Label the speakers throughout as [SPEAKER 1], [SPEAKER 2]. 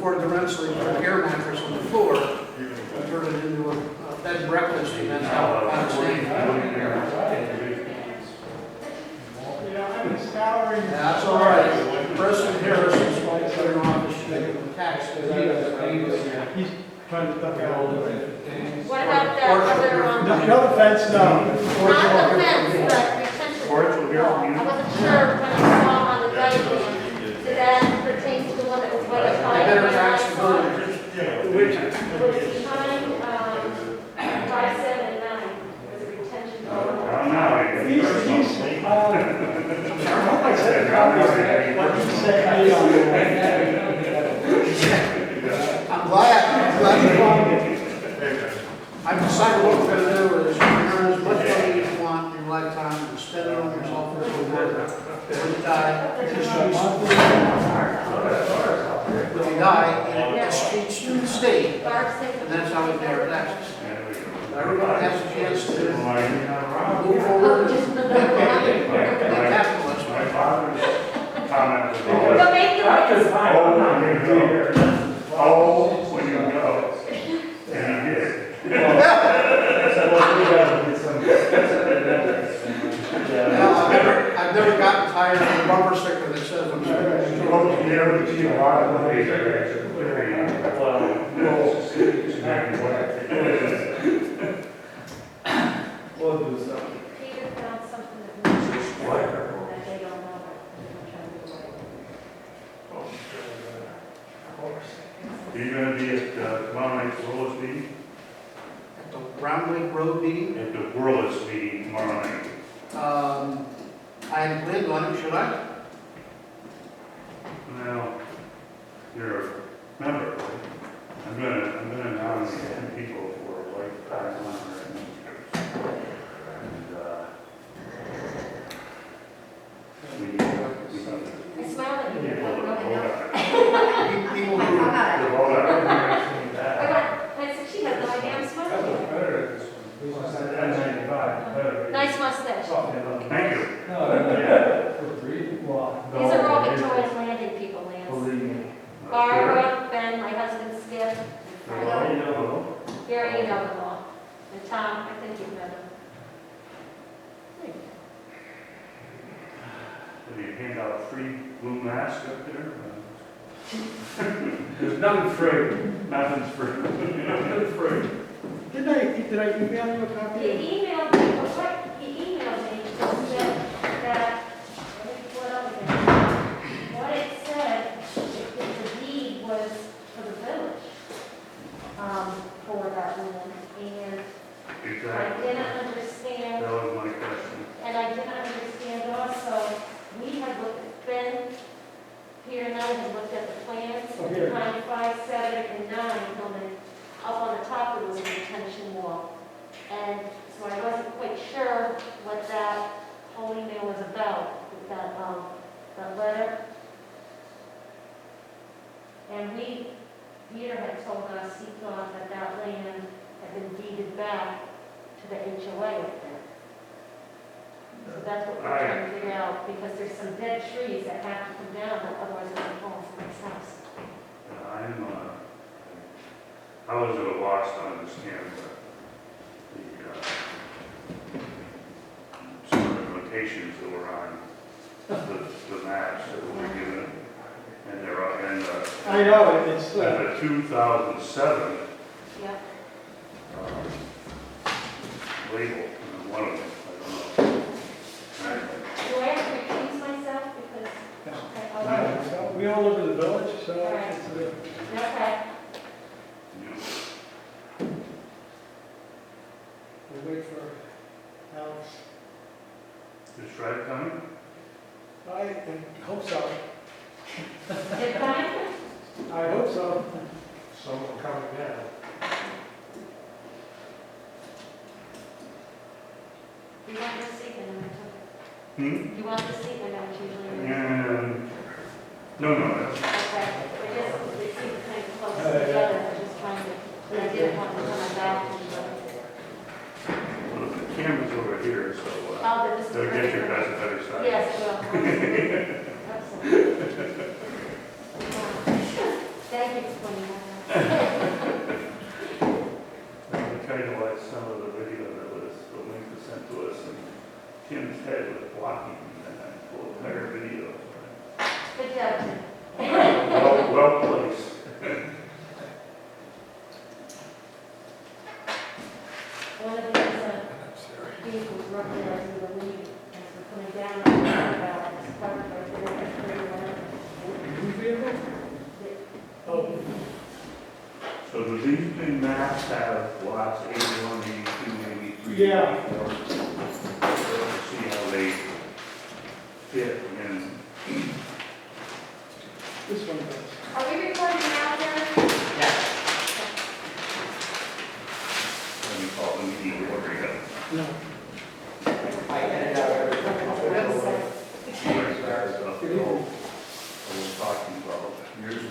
[SPEAKER 1] afford the rent, so they put an air mattress on the floor and turn it into a bed and breakfast, and that's how it's staying. That's all right. President Harris is like putting on the tax.
[SPEAKER 2] He's trying to duck out.
[SPEAKER 3] What about that other,
[SPEAKER 2] The other fence, no.
[SPEAKER 3] not the fence, but retention wall? I wasn't sure when I saw on the diagram, did that pertain to the one that was right
[SPEAKER 1] They
[SPEAKER 3] behind?
[SPEAKER 1] better tax the building.
[SPEAKER 3] Was behind, 579, was a retention wall.
[SPEAKER 2] I hope I said it properly, what he said me on the
[SPEAKER 1] I'm glad I've decided what we're gonna do is you can earn as much money as you want in your lifetime and spend it on yourself for a little bit. When you die, just use when you die, it escapes to the state, and that's how we pay our taxes. Everyone has a chance to move forward and be capitalist.
[SPEAKER 4] My father's comment was
[SPEAKER 3] Go
[SPEAKER 4] always,
[SPEAKER 3] make it like a
[SPEAKER 4] when you go. And he did.
[SPEAKER 1] I've never gotten tired of the bumper sticker that says I'm
[SPEAKER 2] We'll do something.
[SPEAKER 3] Peter found something that they don't know about.
[SPEAKER 4] Are you gonna be at, tomorrow night's Willis meeting?
[SPEAKER 1] at the Round Lake Road meeting.
[SPEAKER 4] At the Willis meeting tomorrow night.
[SPEAKER 1] I hadn't planned on it, should I?
[SPEAKER 4] Well, you're a member, right? I'm gonna nominate 10 people for lifetime honor administrators. And, we
[SPEAKER 3] I smiled at you.
[SPEAKER 4] People that vote on it.
[SPEAKER 1] People who,
[SPEAKER 4] The vote on it.
[SPEAKER 3] I said, she has no idea I'm smiling. Nice mustache.
[SPEAKER 4] Thank you.
[SPEAKER 3] These are all Victoria's Landing people, Lance. Barbara, Ben, my husband Skip, Gary, you know them all. And Tom, I think you've met him.
[SPEAKER 4] Do you hand out free blue masks up there?
[SPEAKER 2] There's nothing free.
[SPEAKER 4] Nothing's free.
[SPEAKER 2] Nothing free. Did I email you a copy?
[SPEAKER 3] He emailed me, and said that, let me pull it up again. What it said, that the deed was for the village, for that land, and I
[SPEAKER 4] Exactly.
[SPEAKER 3] didn't understand,
[SPEAKER 4] That was my question.
[SPEAKER 3] and I didn't understand also, we had looked at Ben, Peter and I had looked at the plans,
[SPEAKER 2] Oh, here.
[SPEAKER 3] behind 5, 7, and 9, on the, up on the top there was a retention wall. And so I wasn't quite sure what that whole email was about, with that letter. And Peter had told us he thought that that land had been deeded back to the HOA up there. So that's what we're trying to figure out, because there's some dead trees that have to come down, but otherwise they're going to fall from this house.
[SPEAKER 4] I was at a loss to understand some of the notations that were on the maps that were given. And they're on, and
[SPEAKER 2] I know, it's,
[SPEAKER 4] the 2007
[SPEAKER 3] Yep.
[SPEAKER 4] label, one of them, I don't know.
[SPEAKER 3] Do I have to recuse myself because? Okay, all right.
[SPEAKER 2] we all live in the village, so
[SPEAKER 3] All right.
[SPEAKER 2] it's,
[SPEAKER 3] Okay.
[SPEAKER 2] we'll wait for Alex.
[SPEAKER 4] Is Shred coming?
[SPEAKER 2] I hope so.
[SPEAKER 3] Is it coming?
[SPEAKER 2] I hope so.
[SPEAKER 4] Someone coming down.
[SPEAKER 3] You want this seat and then I took it.
[SPEAKER 4] Hmm?
[SPEAKER 3] You want this seat and then it's usually.
[SPEAKER 4] And, no, that's,
[SPEAKER 3] Okay. I just, they seem kind of close together. I'm just trying to, but I didn't want to come back and.
[SPEAKER 4] well, the camera's over here, so,
[SPEAKER 3] Oh, this is.
[SPEAKER 4] they'll get your best better side.
[SPEAKER 3] Yes, well. Absolutely. Thank you for pointing that out.
[SPEAKER 4] I tried to watch some of the video that was, the link was sent to us, and Tim's head was blocking, and I pulled the entire video.
[SPEAKER 3] Good job, Tim.
[SPEAKER 4] Well placed.
[SPEAKER 3] One of these vehicles run there as we were leaving, as we're coming down on the roundabout, it's parked right there, it's pretty well.
[SPEAKER 2] Whose vehicle? Oh,
[SPEAKER 4] So do these two maps have lots 81, 82, 83?
[SPEAKER 2] Yeah.
[SPEAKER 4] 84? See how they fit in.
[SPEAKER 2] this one does.
[SPEAKER 3] Are we recording now, Jerry?
[SPEAKER 4] Let me call them the order.
[SPEAKER 2] No.
[SPEAKER 1] I edited out everything.
[SPEAKER 4] We're talking about, here's the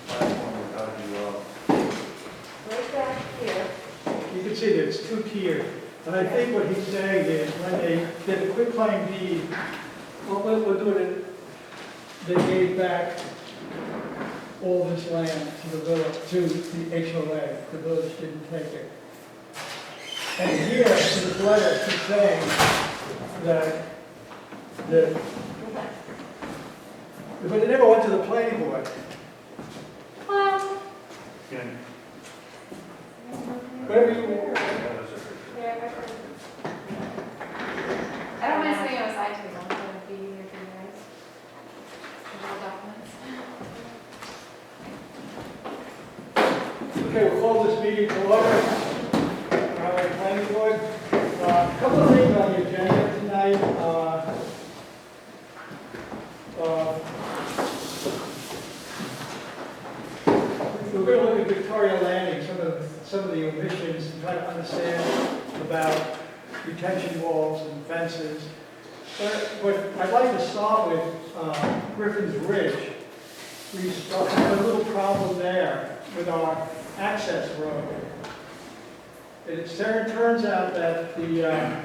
[SPEAKER 4] platform we're talking about.
[SPEAKER 3] Right back here.
[SPEAKER 2] You can see that it's two-tiered. And I think what he's saying is when they did a quick claim deed, what we're doing it, they gave back all this land to the village, to the HOA. The village didn't take it. And here, in this letter, he's saying that but it never went to the planning board.
[SPEAKER 3] Well,
[SPEAKER 4] Again,
[SPEAKER 2] Whatever you,
[SPEAKER 5] I don't mind sitting on a side table, it's gonna be easier for you guys. There's all documents.
[SPEAKER 2] okay, we'll call this meeting to order. All right, planning board. A couple of things on the agenda tonight. We're going to look at Victoria Landing, some of the omissions, and try to understand about retention walls and fences. But I'd like to start with Griffin's Ridge. We have a little problem there with our access road. It turns out that the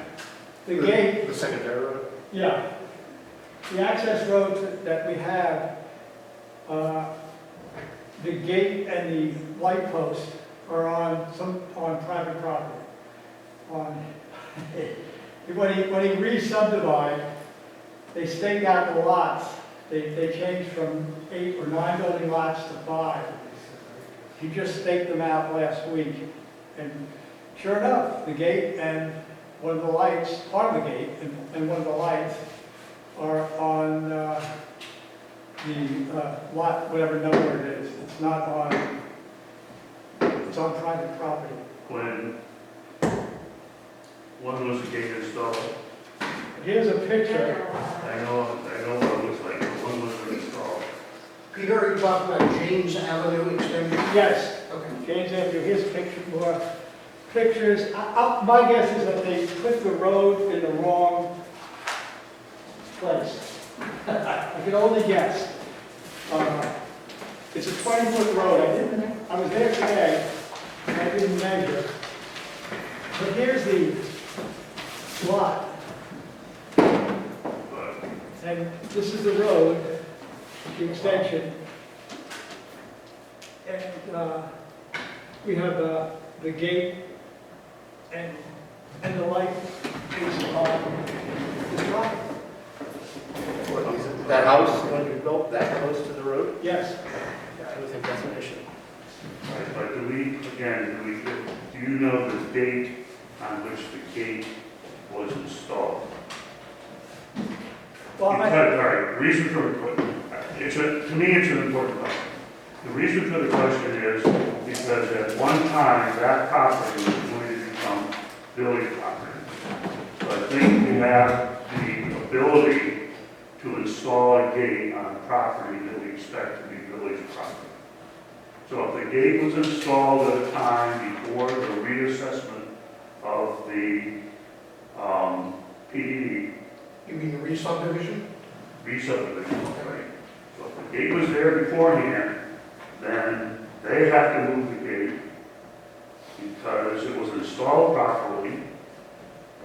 [SPEAKER 2] gate,
[SPEAKER 1] The secondary road?
[SPEAKER 2] yeah, the access road that we have, the gate and the light post are on private property. When he re-subdivided, they staked out the lots. They changed from 8 or 9 building lots to 5. He just staked them out last week. And sure enough, the gate and one of the lights, part of the gate and one of the lights are on the lot, whatever number it is. It's not on, it's on private property.
[SPEAKER 4] when was the gate installed?
[SPEAKER 2] Here's a picture.
[SPEAKER 4] I know what it looks like, but when was it installed?
[SPEAKER 1] Peter, are you talking about James Avenue extension?
[SPEAKER 2] Yes,
[SPEAKER 1] Okay.
[SPEAKER 2] James Avenue, here's a picture, more pictures. My guess is that they put the road in the wrong place. I can only guess. It's a 20-foot road. I was there today, and I didn't measure. But here's the lot,
[SPEAKER 4] But
[SPEAKER 2] and this is the road, the extension. And we have the gate and the light is on this property.
[SPEAKER 6] That house, when you built that close to the road?
[SPEAKER 2] Yes.
[SPEAKER 6] I don't think that's an issue.
[SPEAKER 4] but do you know the date on which the gate was installed?
[SPEAKER 2] Well,
[SPEAKER 4] All right, reason for the question, to me it's an important question. The reason for the question is because at one time that property was going to become village property. So I think we have the ability to install a gate on property that we expect to be village property. So if the gate was installed at a time before the reassessment of the PDD,
[SPEAKER 1] You mean the re-subdivision?
[SPEAKER 4] re-subdivision, right? So if the gate was there beforehand, then they have to move the gate because it was installed properly,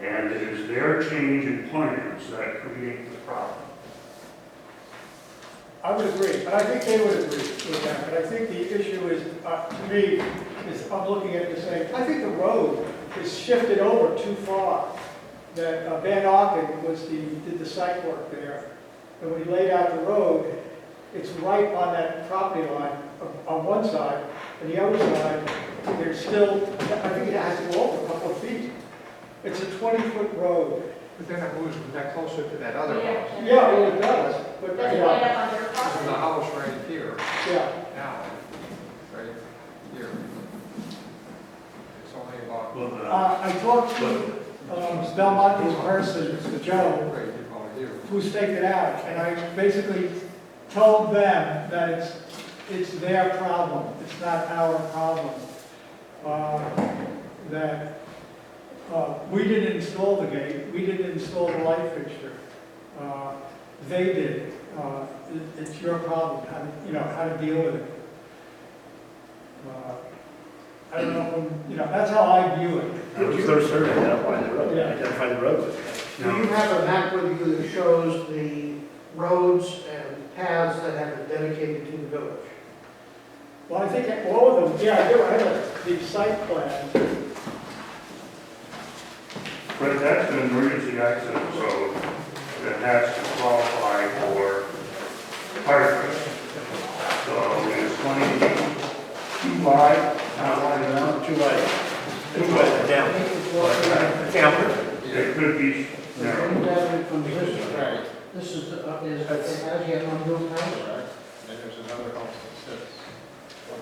[SPEAKER 4] and it is their change in plans that create the problem.
[SPEAKER 2] I would agree, but I think they would agree with that. But I think the issue is, to me, is I'm looking at the same, I think the road is shifted over too far. That Van Auken did the site work there. And when he laid out the road, it's right on that property line on one side, and the other side, there's still, I think it has to go over a couple of feet. It's a 20-foot road.
[SPEAKER 7] But then it moves that closer to that other house.
[SPEAKER 2] Yeah, well, it does, but,
[SPEAKER 3] That's
[SPEAKER 2] you
[SPEAKER 3] way
[SPEAKER 2] know,
[SPEAKER 3] up on their
[SPEAKER 7] This is
[SPEAKER 3] property.
[SPEAKER 7] a house right here,
[SPEAKER 2] yeah.
[SPEAKER 7] now, right here. It's only about,
[SPEAKER 4] Well,
[SPEAKER 2] I talked to Belmonte's person, Joe,
[SPEAKER 7] right, about here.
[SPEAKER 2] who staked it out, and I basically told them that it's their problem, it's not our problem. That we didn't install the gate, we didn't install the light fixture. They did. It's your problem, how to deal with it. I don't know, that's how I view it.
[SPEAKER 6] That was their survey, identify the road,
[SPEAKER 2] Yeah.
[SPEAKER 6] identify the road.
[SPEAKER 1] Do you have a map with you that shows the roads and paths that have been dedicated to the village?
[SPEAKER 2] Well, I think that all of them, yeah, I do, I have the site plan.
[SPEAKER 4] But that's an emergency access road that has to qualify for fire protection. So it's 20 feet too wide, not wide enough.
[SPEAKER 6] Too wide, down. Down.
[SPEAKER 4] It could be narrow.
[SPEAKER 1] Look at it from this, this is as yet unbuilt house.
[SPEAKER 7] Right, and there's another house that sits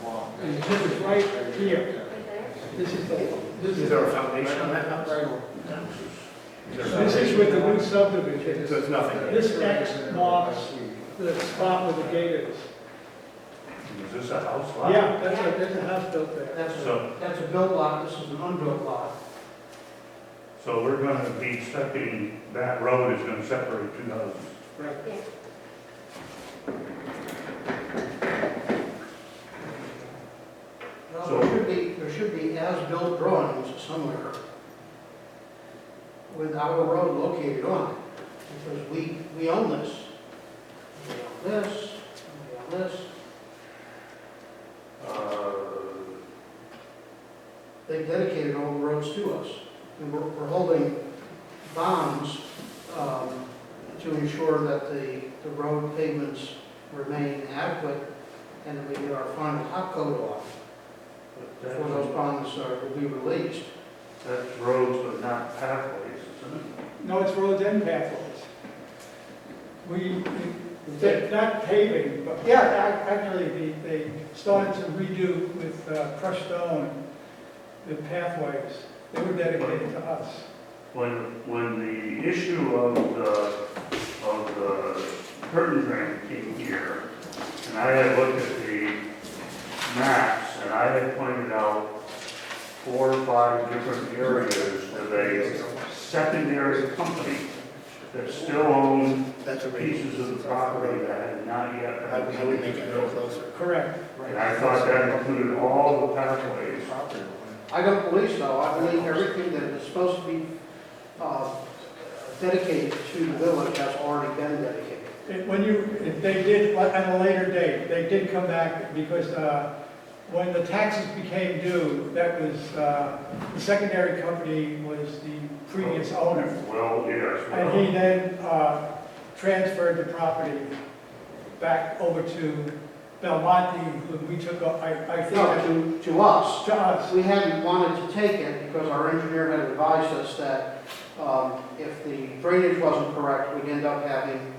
[SPEAKER 7] along.
[SPEAKER 2] And this is right here.
[SPEAKER 3] Right there.
[SPEAKER 2] This
[SPEAKER 6] Is
[SPEAKER 2] is,
[SPEAKER 6] there a foundation on that house?
[SPEAKER 2] this is with the new subdivision.
[SPEAKER 6] So it's nothing.
[SPEAKER 2] This X marks the spot where the gate is.
[SPEAKER 4] Is this a house lot?
[SPEAKER 2] Yeah, there's a house built there.
[SPEAKER 1] That's a built lot, this is an unbuilt lot.
[SPEAKER 4] So we're gonna be stepping, that road is gonna separate two houses.
[SPEAKER 2] Right.
[SPEAKER 3] Yeah.
[SPEAKER 1] Well, there should be as-built drawings somewhere with our road located on it, because we own this. We own this, we own this. They dedicated all the roads to us. And we're holding bonds to ensure that the road pavements remain adequate and that we get our final top coat on before those bonds will be released.
[SPEAKER 4] That's roads but not pathways, isn't it?
[SPEAKER 2] No, it's roads and pathways. They're not paving, but yeah, actually, they started to redo with crushed stone, the pathways. They were dedicated to us.
[SPEAKER 4] When the issue of the curtain drain came here, and I had looked at the maps, and I had pointed out 4 or 5 different areas with a secondary company that still owned
[SPEAKER 6] That's a
[SPEAKER 4] pieces of the property that had not yet
[SPEAKER 6] I
[SPEAKER 4] been
[SPEAKER 6] would make it a little closer.
[SPEAKER 2] Correct.
[SPEAKER 4] And I thought that included all the pathways.
[SPEAKER 1] I don't believe so. I believe everything that is supposed to be dedicated to the village has already been dedicated.
[SPEAKER 2] They did, at a later date, they did come back because when the taxes became due, that was, the secondary company was the previous owner.
[SPEAKER 4] Well, yes.
[SPEAKER 2] And he then transferred the property back over to Belmonte, who we took, I think,
[SPEAKER 1] No, to us.
[SPEAKER 2] to us.
[SPEAKER 1] We hadn't wanted to take it because our engineer had advised us that if the drainage wasn't correct, we'd end up having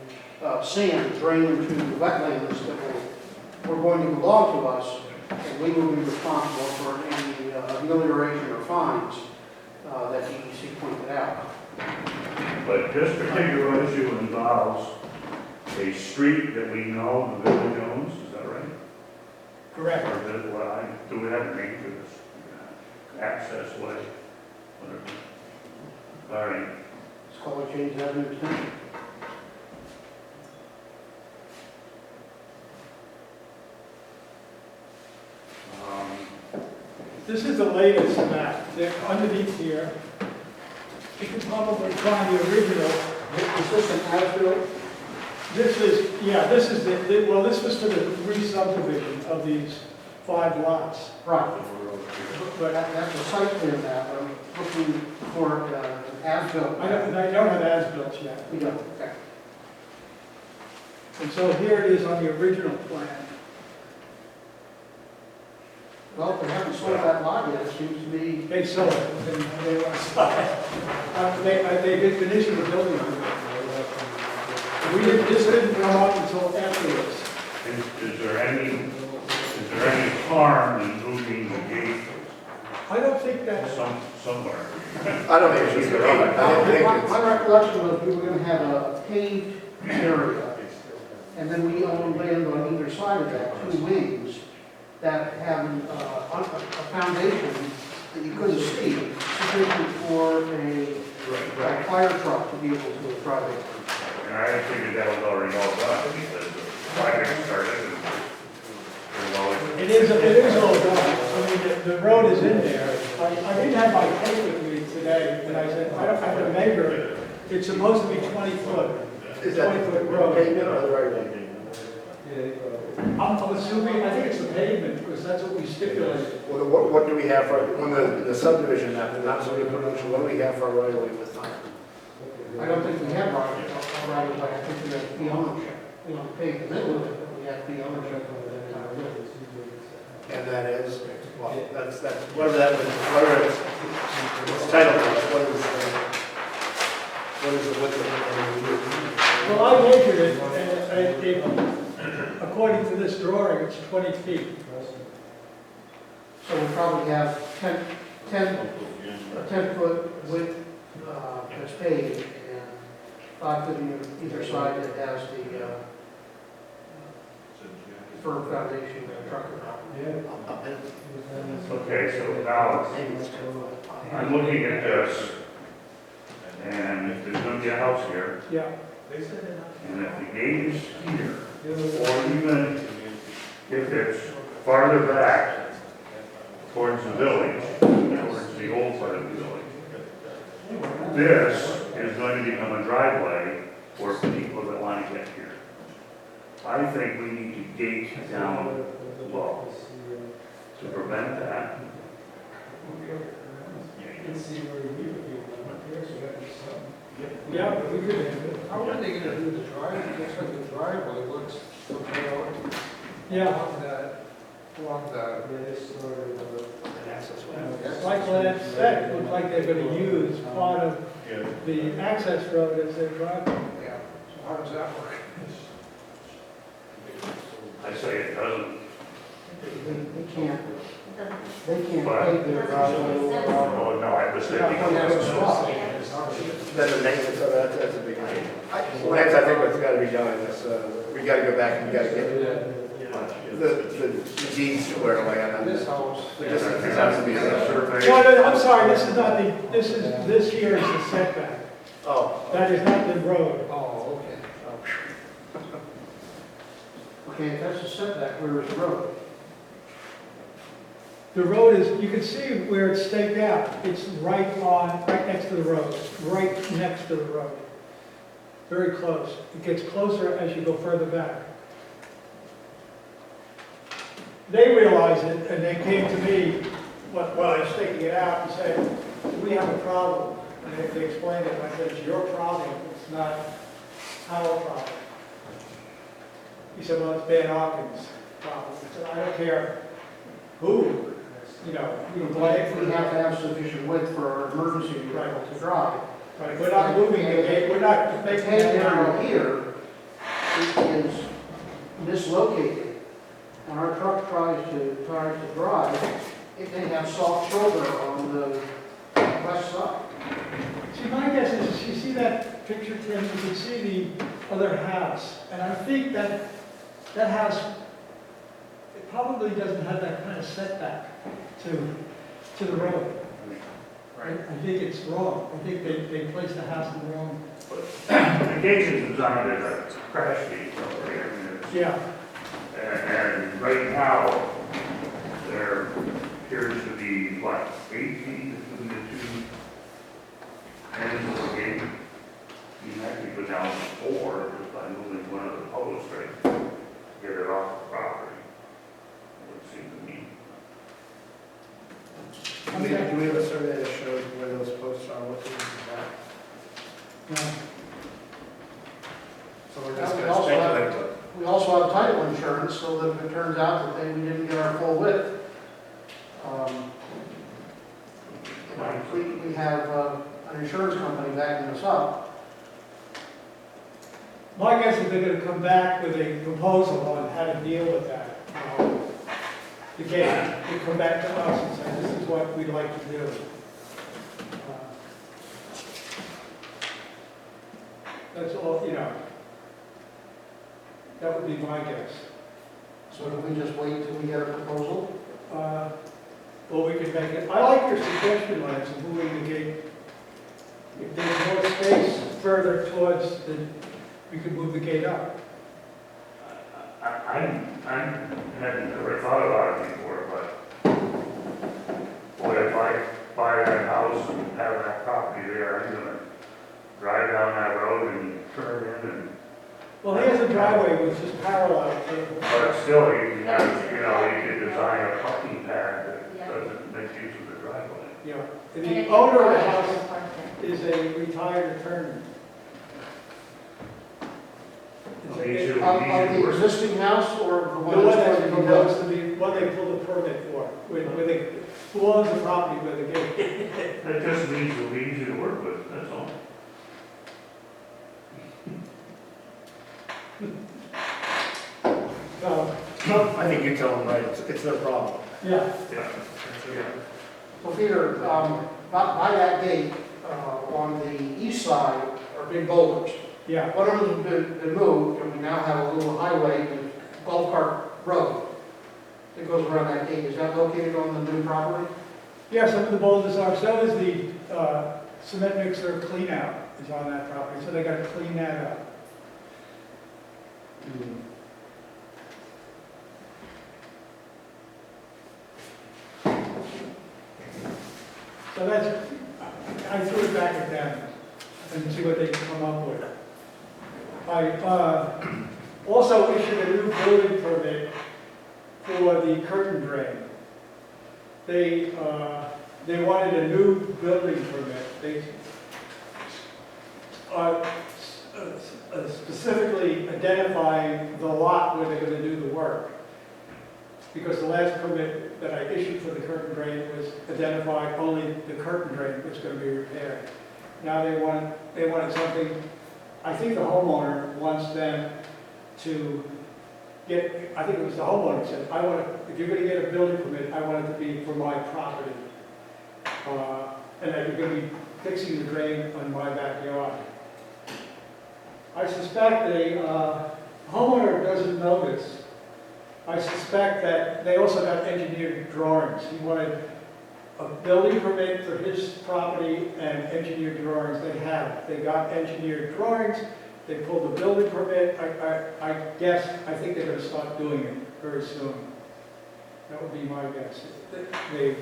[SPEAKER 1] sand drain into the wetlands that were going to belong to us, and we would be responsible for any amelioration or fines that DEC pointed out.
[SPEAKER 4] But this particular issue involves a street that we know the village owns, is that right?
[SPEAKER 2] Correct.
[SPEAKER 4] Or do we have a name for this? Access way, whatever. All right.
[SPEAKER 1] It's called James Avenue Extension.
[SPEAKER 2] This is the latest map. They're underneath here. You can probably find the original.
[SPEAKER 1] Is this an as-built?
[SPEAKER 2] This is, yeah, this is well, this was for the re-subdivision of these 5 lots.
[SPEAKER 1] Right.
[SPEAKER 2] But
[SPEAKER 1] That's a site plan map, I'm looking for an as-built.
[SPEAKER 2] I don't have as-built yet.
[SPEAKER 1] We don't, okay.
[SPEAKER 2] And so here it is on the original plan.
[SPEAKER 1] Well, if they haven't sold that lot yet, it seems to be,
[SPEAKER 2] They sold it, and they want to sell it. They've been issued a building permit. This didn't come up until afterwards.
[SPEAKER 4] Is there any harm in moving the gate
[SPEAKER 2] I don't think that,
[SPEAKER 4] somewhere?
[SPEAKER 6] I don't think it's just wrong. I don't think
[SPEAKER 1] my
[SPEAKER 6] it's,
[SPEAKER 1] recollection was we were gonna have a paved area, and then we own land on either side of that, 2 wings, that have a foundation that you couldn't see, sufficient for a fire truck to be able to drive it.
[SPEAKER 4] And I figured that was already all done, because the project started, and there's always.
[SPEAKER 2] it is all done. I mean, the road is in there. I didn't have my tape with me today, and I said, I don't have to measure it. It's supposed to be 20 foot,
[SPEAKER 6] is that
[SPEAKER 2] 20-foot road.
[SPEAKER 6] pavement or the right of way?
[SPEAKER 2] I'm assuming, I think it's the pavement, because that's what we stipulated.
[SPEAKER 6] Well, what do we have for, when the subdivision map, the non-zoning provincial, what do we have for right of way with time?
[SPEAKER 1] I don't think we have right of way, I think we have the ownership. We don't pay the middle of it, but we have the ownership of the entire building.
[SPEAKER 6] And that is, well, that's, whatever that was, whatever it's title, what is the width of it?
[SPEAKER 2] Well, I measured it, and according to this drawing, it's 20 feet.
[SPEAKER 1] So we probably have 10-foot width that's paved, and 5 foot either side that has the firm foundation of the truck.
[SPEAKER 4] Okay, so now, I'm looking at this, and if there's gonna be a house here,
[SPEAKER 2] Yeah.
[SPEAKER 4] and if the gate is here, or even if it's farther back towards the village, towards the old part of the village, this is going to become a driveway for people that want to get here. I think we need to gate down low to prevent that.
[SPEAKER 2] Yeah, but we could,
[SPEAKER 7] How are they gonna do the driveway? It looks like the driveway looks,
[SPEAKER 2] yeah,
[SPEAKER 7] along the,
[SPEAKER 2] like Lance said, it looks like they're gonna use part of the access road as their driveway.
[SPEAKER 7] yeah, so how does that work?
[SPEAKER 4] I say it doesn't.
[SPEAKER 1] They can't
[SPEAKER 4] But-
[SPEAKER 1] pave their driveway.
[SPEAKER 4] Oh, no, I was thinking.
[SPEAKER 6] Then the maintenance of that, that's a big thing. Lance, I think what's gotta be done is, we gotta go back and we gotta get the deeds squared away on
[SPEAKER 7] This
[SPEAKER 6] this.
[SPEAKER 7] house,
[SPEAKER 6] This has to be done.
[SPEAKER 4] Survey.
[SPEAKER 2] No, I'm sorry, this is not the, this here is the setback.
[SPEAKER 6] Oh,
[SPEAKER 2] That is not the road.
[SPEAKER 7] oh, okay.
[SPEAKER 1] Okay, if that's a setback, where is the road?
[SPEAKER 2] The road is, you can see where it's staked out. It's right next to the road, right next to the road. Very close. It gets closer as you go further back. They realized it, and they came to me while I was staking it out and said, we have a problem. And they explained it, and I said, it's your problem, it's not our problem. He said, well, it's Ben Hawkins' problem. I said, I don't care who. You know,
[SPEAKER 1] But if we have to have sufficient width for our emergency vehicle to drive.
[SPEAKER 2] right, we're not moving the gate, we're not
[SPEAKER 1] The
[SPEAKER 2] making
[SPEAKER 1] paved
[SPEAKER 2] that
[SPEAKER 1] area
[SPEAKER 2] narrow.
[SPEAKER 1] here is dislocated, and our truck tries to drive, it may have soft shoulder on the west side.
[SPEAKER 2] See, my guess is, you see that picture, Tim, you can see the other house, and I think that house, it probably doesn't have that kind of setback to the road. I think it's wrong. I think they placed the house in the wrong.
[SPEAKER 4] The gate is designed as a crash gate over here.
[SPEAKER 2] Yeah,
[SPEAKER 4] And right now, there appears to be, what, 8 feet between the two ends of the gate? You can actually go down to 4 just by by moving one of the public streets, to get it off the property. It would seem to me.
[SPEAKER 6] Do we have a survey that shows where those posts are located in that?
[SPEAKER 2] No.
[SPEAKER 6] So we're
[SPEAKER 1] Yeah,
[SPEAKER 6] just
[SPEAKER 1] we
[SPEAKER 6] gonna
[SPEAKER 1] also
[SPEAKER 6] speculate, but
[SPEAKER 1] We also have title insurance, so that if it turns out that we didn't get our full width, we have an insurance company backing us up.
[SPEAKER 2] My guess is they're gonna come back with a proposal on how to deal with that. Again, they come back to us and say, this is what we'd like to do. That's all, you know. That would be my guess.
[SPEAKER 1] So do we just wait till we get a proposal?
[SPEAKER 2] Well, we could make it, I like your suggestion, Lance, of moving the gate. If there's more space further towards the, we could move the gate up.
[SPEAKER 4] I hadn't never thought about it before, but what if I buy that house and have that property there, I'm gonna drive down that road and turn in and,
[SPEAKER 2] Well, he has a driveway which is parallel to.
[SPEAKER 4] but still, you can have, you know, you could design a parking pad that doesn't make use of the driveway.
[SPEAKER 2] You know, the owner of the house is a retired attorney.
[SPEAKER 4] Well, he should-
[SPEAKER 1] Of
[SPEAKER 4] he
[SPEAKER 1] the
[SPEAKER 4] should-
[SPEAKER 1] existing house or the
[SPEAKER 2] The
[SPEAKER 1] one
[SPEAKER 2] one
[SPEAKER 1] that's
[SPEAKER 2] that
[SPEAKER 1] going to be built?
[SPEAKER 2] proposed to be, what they pulled the permit for, where they, who owns the property where the gate.
[SPEAKER 4] That just means it'll be easy to work with, that's all.
[SPEAKER 2] So,
[SPEAKER 6] I think you tell them right, it's their problem.
[SPEAKER 2] yeah,
[SPEAKER 4] Yeah.
[SPEAKER 1] Well, Peter, by that gate, on the east side are big boulders.
[SPEAKER 2] yeah.
[SPEAKER 1] One of them has been moved, and we now have a little highway, golf cart road that goes around that gate. Is that located on the new property?
[SPEAKER 2] Yeah, some of the boulders are, so is the cement mixer clean out is on that property, so they gotta clean that up. So that's, I threw it back at them and see what they can come up with. I also issued a new building permit for the curtain drain. They wanted a new building permit. They are specifically identifying the lot where they're going to do the work. Because the last permit that I issued for the curtain drain was identified only the curtain drain was going to be repaired. Now they wanted something, I think the homeowner wants them to get, I think it was the homeowner said, I want to, if you're going to get a building permit, I want it to be for my property. And that you're going to be fixing the drain on my backyard. I suspect the homeowner doesn't know this. I suspect that they also got engineered drawings. He wanted a building permit for his property and engineered drawings. They got engineered drawings. They pulled the building permit. I guess, I think they're going to start doing it very soon. That would be my guess. They've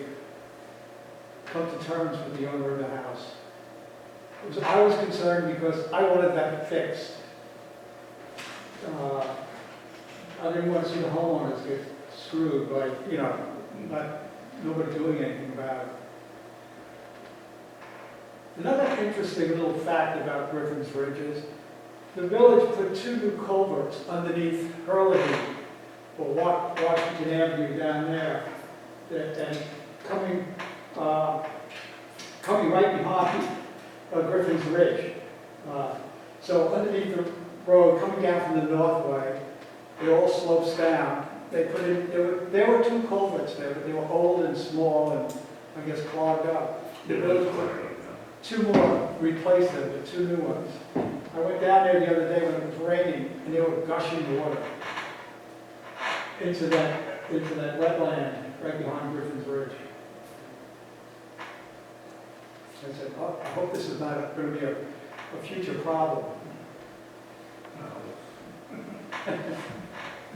[SPEAKER 2] come to terms with the owner of the house. I was concerned because I wanted that fixed. I didn't want to see the homeowners get screwed by, you know, nobody doing anything about it. Another interesting little fact about Griffin's Ridge is the village put 2 new culverts underneath Hurley or Washington Avenue down there, and coming right behind Griffin's Ridge. So underneath the road, coming down from the northway, it all slopes down. They put in, there were 2 culverts there, but they were old and small and I guess clogged up. The village put 2 more, replaced them with 2 new ones. I went down there the other day when it was raining and they were gushing water into that wetland right behind Griffin's Ridge. I said, oh, I hope this is not going to be a future problem.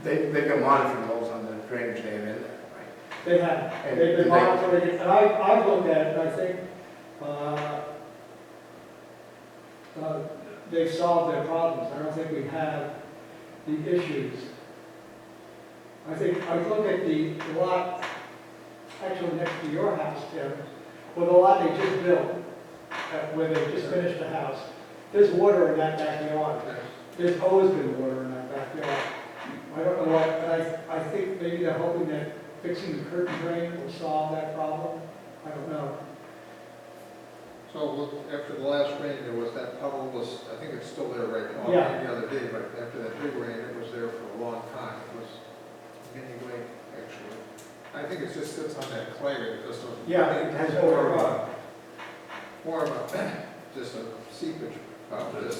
[SPEAKER 6] They've got monitoring holes on the drainage dam in there, right?
[SPEAKER 2] They have,
[SPEAKER 6] And
[SPEAKER 2] they've been
[SPEAKER 6] they-
[SPEAKER 2] monitoring it, and I've looked at it, and I think, they've solved their problems. I don't think we have the issues. I think, I look at the lot, actually next to your house, Tim, with the lot they just built, where they just finished the house. There's water in that backyard. There's always been water in that backyard. I don't know what, but I think maybe they're hoping that fixing the curtain drain will solve that problem. I don't know.
[SPEAKER 7] So look, after the last rain, there was that puddle was, I think it's still there right now.
[SPEAKER 2] Yeah.
[SPEAKER 7] The other day, but after that big rain, it was there for a long time. It was mini lake, actually. I think it just sits on that clay, it just doesn't.
[SPEAKER 2] Yeah, it has overrun.
[SPEAKER 7] More of a, just a seepage problem.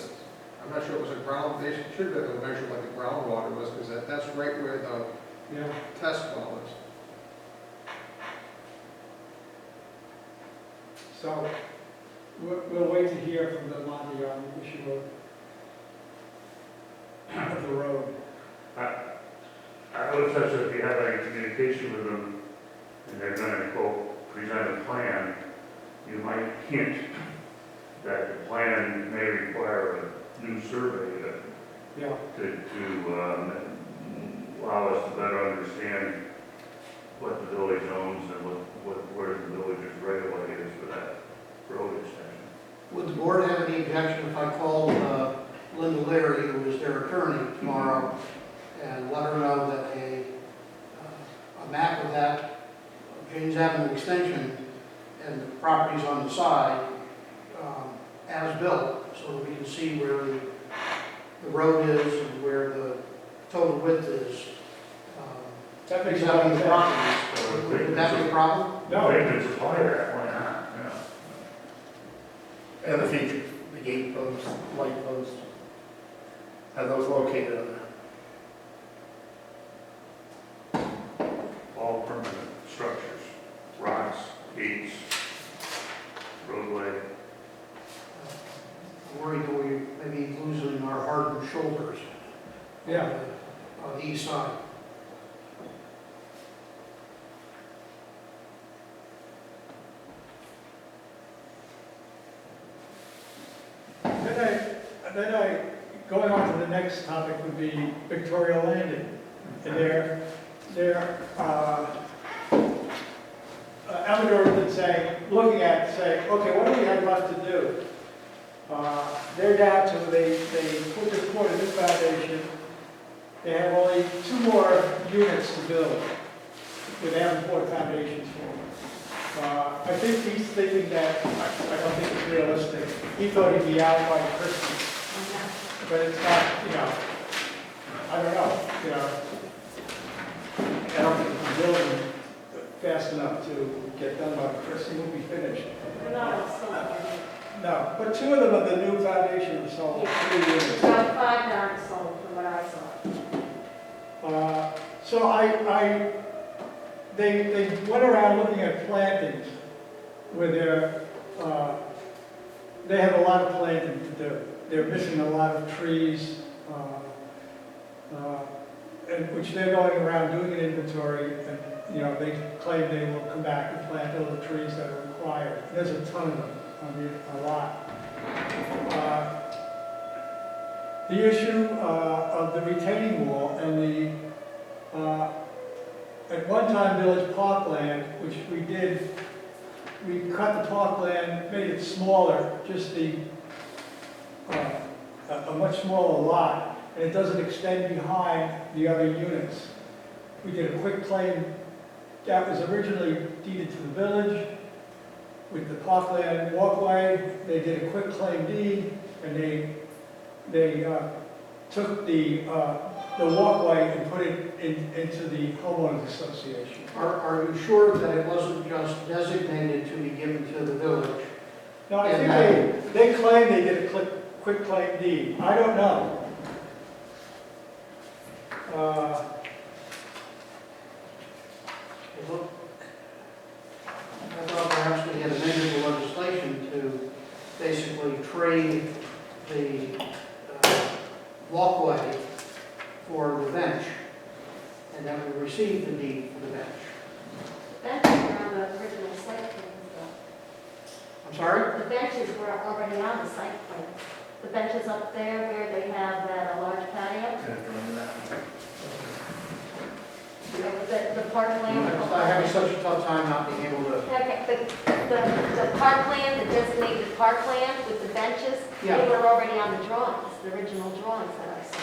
[SPEAKER 7] I'm not sure it was a ground, they should have been measured like the groundwater was, because that's right where the
[SPEAKER 2] Yeah.
[SPEAKER 7] test well is.
[SPEAKER 2] So we'll wait to hear from the Monty on the issue of the road.
[SPEAKER 4] I would such that if you have any communication with them, and they're gonna, quote, present a plan, you might hint that the plan may require a new survey
[SPEAKER 2] Yeah.
[SPEAKER 4] to allow us to better understand what the village owns and where the village's right of way is for that road extension.
[SPEAKER 1] Would the board have any objection if I called Linda Leary, who is their attorney, tomorrow, and let her know that a map of that James Avenue extension and the properties on the side, as built, so that we can see where the road is and where the total width is?
[SPEAKER 2] That makes a
[SPEAKER 1] That
[SPEAKER 2] lot
[SPEAKER 1] on
[SPEAKER 2] of
[SPEAKER 1] the
[SPEAKER 2] sense.
[SPEAKER 1] properties. Would that be a problem?
[SPEAKER 2] No.
[SPEAKER 4] They can supply that, why not, yeah.
[SPEAKER 6] And the features, the gate posts, light posts, have those located on there.
[SPEAKER 4] All permanent structures, rocks, gates, roadway.
[SPEAKER 1] I'm worried that we may be losing our hardened shoulders.
[SPEAKER 2] Yeah.
[SPEAKER 1] On the east side.
[SPEAKER 2] Going on to the next topic would be Victoria Landing. And Amador has been saying, looking at, saying, okay, what do we have left to do? They're down to, they just poured a new foundation. They have only 2 more units to build, but they haven't poured foundations for. I think he's thinking that, I don't think it's realistic. He thought he'd be out by Christmas, but it's not, I don't know, I don't think he's building fast enough to get done by Christmas. He won't be finished.
[SPEAKER 3] They're not all sold.
[SPEAKER 2] No, but 2 of them are the new foundation, so 3 units.
[SPEAKER 3] About 5 that aren't sold from what I saw.
[SPEAKER 2] So they went around looking at plantings where they have a lot of planting to do. They're missing a lot of trees, and which they're going around doing an inventory, and they claim they will come back and plant all the trees that are required. There's a ton of them, a lot. The issue of the retaining wall and at one time Village Parkland, which we cut the parkland, made it smaller, just a much smaller lot, and it doesn't extend behind the other units. We did a quick claim that was originally deeded to the village with the parkland walkway. They did a quick claim deed, and they took the walkway and put it into the homeowners association.
[SPEAKER 1] Are you sure that it wasn't just designated to be given to the village?
[SPEAKER 2] No, I think they claim they did a quick claim deed. I don't know.
[SPEAKER 1] Look, I thought perhaps we had amended the legislation to basically trade the walkway for the bench, and then we received the deed for the bench.
[SPEAKER 3] Benches were on the original site plan,
[SPEAKER 1] I'm sorry?
[SPEAKER 3] so the benches were already on the site plan. the benches up there where they have that large patio. The parkland.
[SPEAKER 1] I'm having such a tough time not being able to,
[SPEAKER 3] Okay, the parkland, the designated parkland with the benches,
[SPEAKER 1] Yeah.
[SPEAKER 3] they were already on the drawings, the original drawings that I saw.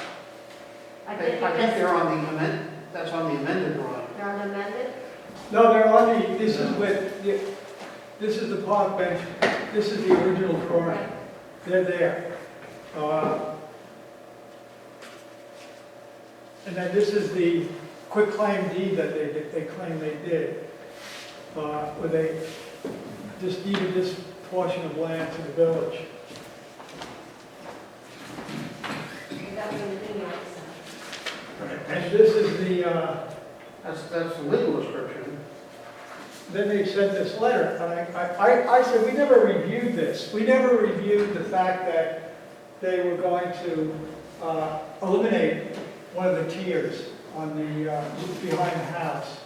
[SPEAKER 1] I think they're on the that's on the amended drawing.
[SPEAKER 3] They're amended?
[SPEAKER 2] No, they're on the, this is with, this is the park bench, this is the original drawing. They're there. And then this is the quick claim deed that they claim they did, where they just deeded this portion of land to the village.
[SPEAKER 3] That was in the video, so.
[SPEAKER 2] And this is the,
[SPEAKER 1] That's the legal description.
[SPEAKER 2] then they sent this letter, and I said, we never reviewed this. We never reviewed the fact that they were going to eliminate one of the tiers on the, behind the house.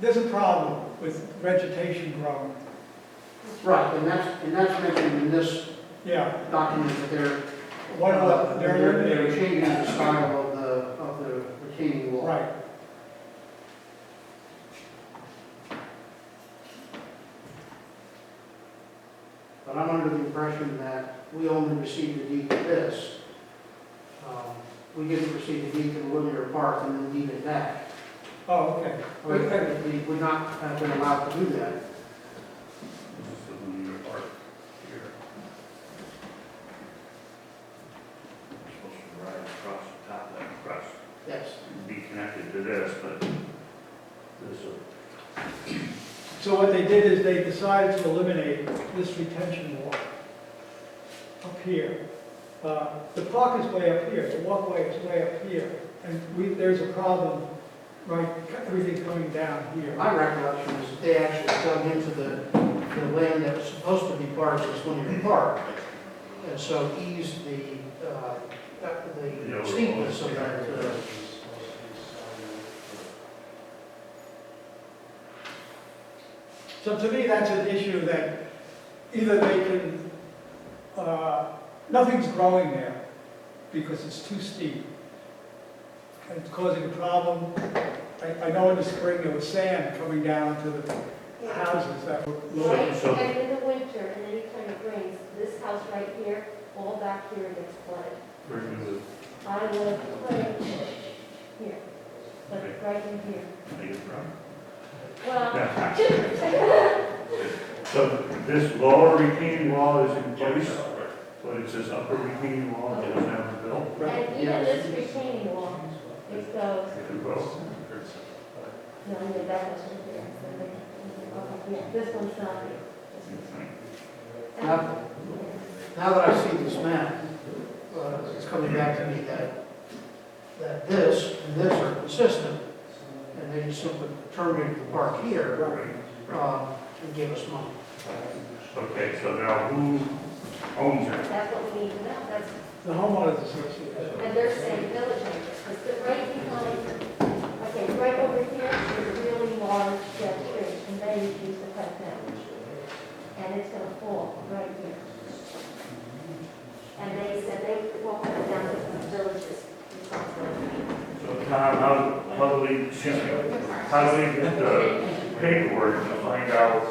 [SPEAKER 2] There's a problem with vegetation growing.
[SPEAKER 1] Right, and that's mentioned in this
[SPEAKER 2] Yeah,
[SPEAKER 1] document that they're
[SPEAKER 2] they're
[SPEAKER 1] they're
[SPEAKER 2] eliminating.
[SPEAKER 1] changing the style of the retaining wall.
[SPEAKER 2] Right.
[SPEAKER 1] But I'm under the impression that we only received the deed to this. We didn't receive the deed to the linear park and then deed it back.
[SPEAKER 2] Oh, okay.
[SPEAKER 1] We technically would not have been allowed to do that.
[SPEAKER 4] This is the linear part here. We're supposed to ride across the top of that crest,
[SPEAKER 1] Yes.
[SPEAKER 4] be connected to this, but this,
[SPEAKER 2] So what they did is they decided to eliminate this retention wall up here. The park is way up here, the walkway is way up here, and there's a problem, right, everything coming down here.
[SPEAKER 1] My recollection is that they actually dug into the land that was supposed to be part of this linear park, and so eased the steepness of that.
[SPEAKER 2] So to me, that's an issue that either they can, nothing's growing there because it's too steep. And it's causing a problem. I know in the spring there was sand coming down to the houses that were low.
[SPEAKER 3] Right, and in the winter, and any time it rains, this house right here, all back here gets flooded.
[SPEAKER 4] where you live,
[SPEAKER 3] I live right here, but right in here.
[SPEAKER 4] I think it's wrong.
[SPEAKER 3] Well,
[SPEAKER 4] So this lower retaining wall is in place, but it says upper retaining wall that was never built.
[SPEAKER 3] and even this retaining wall, it goes,
[SPEAKER 4] It will.
[SPEAKER 3] no, yeah, that was right there. So okay, yeah, this one's not here. This one's-
[SPEAKER 1] Now, now that I see this map, it's coming back to me that this and this are consistent, and they just simply terminated the park here, and gave us money.
[SPEAKER 4] Okay, so now who owns it?
[SPEAKER 3] That's what we need to know, that's,
[SPEAKER 2] The homeowners association.
[SPEAKER 3] and they're saying village acres, because right behind, okay, right over here is a really large dead tree, and they refuse to cut it down. And it's gonna fall right here. And they said they won't cut it down to the village's responsibility.
[SPEAKER 4] So Tom, how do we get the paperwork to find out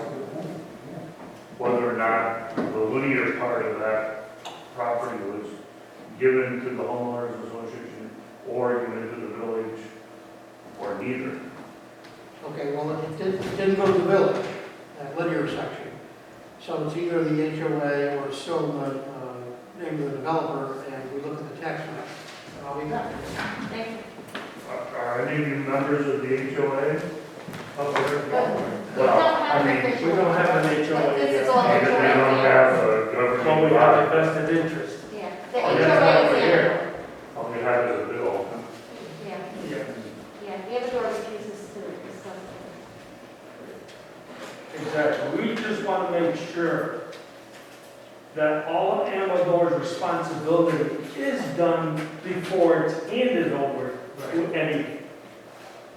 [SPEAKER 4] whether or not the linear part of that property was given to the homeowners association or given to the village, or neither?
[SPEAKER 1] Okay, well, it didn't go to the village, that linear section. So it's either the HOA or it's still the name of the developer, and we look at the tax map. And I'll be
[SPEAKER 3] Thank you.
[SPEAKER 4] Are any of you members of the HOA?
[SPEAKER 3] But we don't
[SPEAKER 4] Well,
[SPEAKER 3] have
[SPEAKER 4] I
[SPEAKER 3] an
[SPEAKER 4] mean,
[SPEAKER 3] official.
[SPEAKER 8] we don't have an HOA
[SPEAKER 3] But this is
[SPEAKER 8] yet.
[SPEAKER 3] all
[SPEAKER 4] They
[SPEAKER 3] the
[SPEAKER 4] don't have a governing
[SPEAKER 8] Well, we have a
[SPEAKER 4] body.
[SPEAKER 8] vested interest.
[SPEAKER 3] Yeah, the
[SPEAKER 4] Oh,
[SPEAKER 3] HOA
[SPEAKER 4] that's not
[SPEAKER 3] is
[SPEAKER 4] over
[SPEAKER 3] in.
[SPEAKER 4] here. All we have is a bill.
[SPEAKER 3] Yeah,
[SPEAKER 8] Yeah.
[SPEAKER 3] yeah, the other door refuses to, so.
[SPEAKER 8] Exactly. We just want to make sure that all of Amador's responsibility is done before it's handed over to any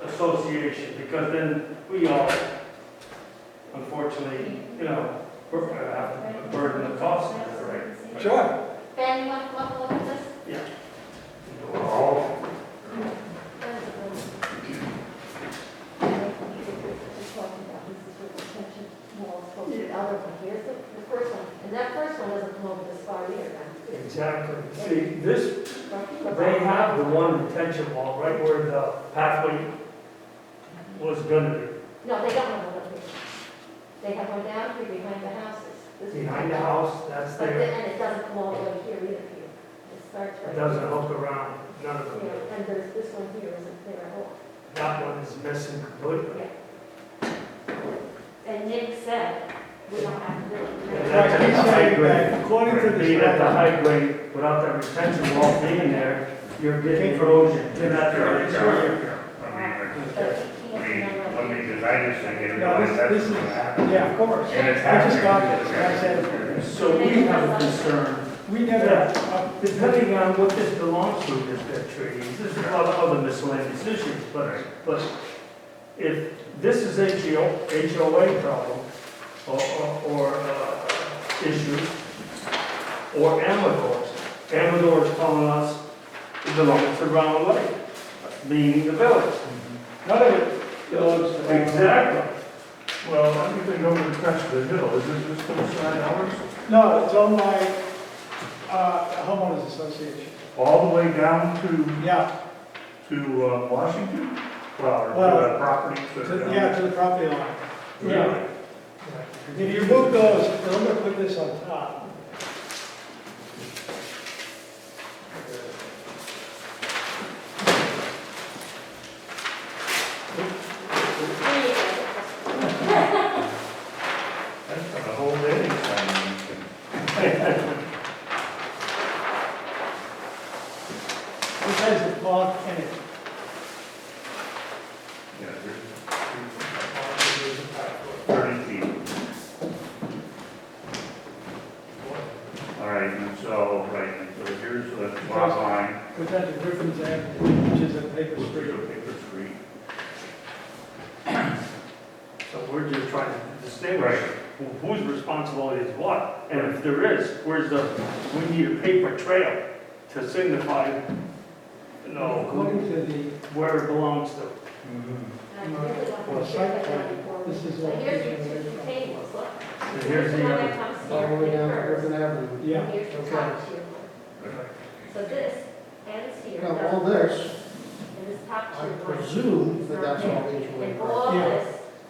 [SPEAKER 8] association, because then we all, unfortunately, have to burden the cost of it, right?
[SPEAKER 3] see?
[SPEAKER 2] Sure.
[SPEAKER 3] Ben, you want to come up and look at this?
[SPEAKER 4] All,
[SPEAKER 3] Just talking about this is what the retention wall is supposed to be. Other one, here's the first one, and that first one doesn't come over this far either, then.
[SPEAKER 8] Exactly. See, this, they have the one retention wall right where the pathway was gonna be.
[SPEAKER 3] No, they don't have one up here. They have one down here behind the houses. This is-
[SPEAKER 8] Behind the house, that's
[SPEAKER 3] But
[SPEAKER 8] there.
[SPEAKER 3] then, and it doesn't come all the way here either here. It starts right.
[SPEAKER 8] It doesn't hook around, none of them.
[SPEAKER 3] Yeah, and there's, this one here isn't there at all.
[SPEAKER 8] That one is missing completely.
[SPEAKER 3] And Nick said, we don't have to do it.
[SPEAKER 8] And
[SPEAKER 2] Right,
[SPEAKER 8] that's
[SPEAKER 2] he's
[SPEAKER 8] at the high
[SPEAKER 2] saying that
[SPEAKER 8] grade.
[SPEAKER 2] according to this
[SPEAKER 8] Being at the
[SPEAKER 2] letter,
[SPEAKER 8] high grade, without that retention wall being there, you're getting erosion in that area.
[SPEAKER 4] because I just think it
[SPEAKER 2] no,
[SPEAKER 4] really, that's
[SPEAKER 2] this is,
[SPEAKER 4] what's happening.
[SPEAKER 2] yeah, of course.
[SPEAKER 4] And it's
[SPEAKER 2] I just got
[SPEAKER 4] happening.
[SPEAKER 2] this, I said,
[SPEAKER 8] So we have a concern,
[SPEAKER 2] we never,
[SPEAKER 8] that depending on what this belongs to, this treaty, this is a lot of other miscellaneous issues, but if this is HOA problem, or issues, or Amador's telling us it belongs to Round Lake, meaning the village.
[SPEAKER 2] none of it belongs to.
[SPEAKER 8] Exactly.
[SPEAKER 4] Well, everything over the crest of the hill, is this hillside ours?
[SPEAKER 2] No, it's owned by, homeowners association.
[SPEAKER 4] All the way down to
[SPEAKER 2] Yeah,
[SPEAKER 4] Washington? Well, or to
[SPEAKER 2] Well,
[SPEAKER 4] that property?
[SPEAKER 2] yeah, to the property line.
[SPEAKER 4] Really?
[SPEAKER 2] If you move those, I'm gonna put this on top.
[SPEAKER 4] That's got a whole day.
[SPEAKER 2] This has the clock in it.
[SPEAKER 4] Yeah, there's 30 feet. All right, and so here's the lot line,
[SPEAKER 2] Which has a Griffin's Avenue, which is a paper
[SPEAKER 4] which is
[SPEAKER 2] street.
[SPEAKER 4] a paper street.
[SPEAKER 8] So we're just trying to distinguish whose responsibility is what, and if there is, we need a paper trail to signify,
[SPEAKER 2] According to the,
[SPEAKER 8] where it belongs to.
[SPEAKER 2] well, site plan, this is
[SPEAKER 3] So
[SPEAKER 2] all.
[SPEAKER 3] here's your two tables, look.
[SPEAKER 8] And here's the
[SPEAKER 3] one
[SPEAKER 8] other.
[SPEAKER 3] that comes
[SPEAKER 1] All the way
[SPEAKER 3] here,
[SPEAKER 1] down to
[SPEAKER 3] first.
[SPEAKER 1] Griffin Avenue.
[SPEAKER 2] Yeah,
[SPEAKER 3] Here's the
[SPEAKER 1] okay.
[SPEAKER 3] top tier one. So this ends here.
[SPEAKER 1] Now, all this,
[SPEAKER 3] And this top
[SPEAKER 1] I
[SPEAKER 3] tier one.
[SPEAKER 1] presume
[SPEAKER 3] is
[SPEAKER 1] that
[SPEAKER 3] not
[SPEAKER 1] that's all
[SPEAKER 3] there.
[SPEAKER 1] HOA
[SPEAKER 3] And
[SPEAKER 1] property.
[SPEAKER 3] all
[SPEAKER 2] Yeah.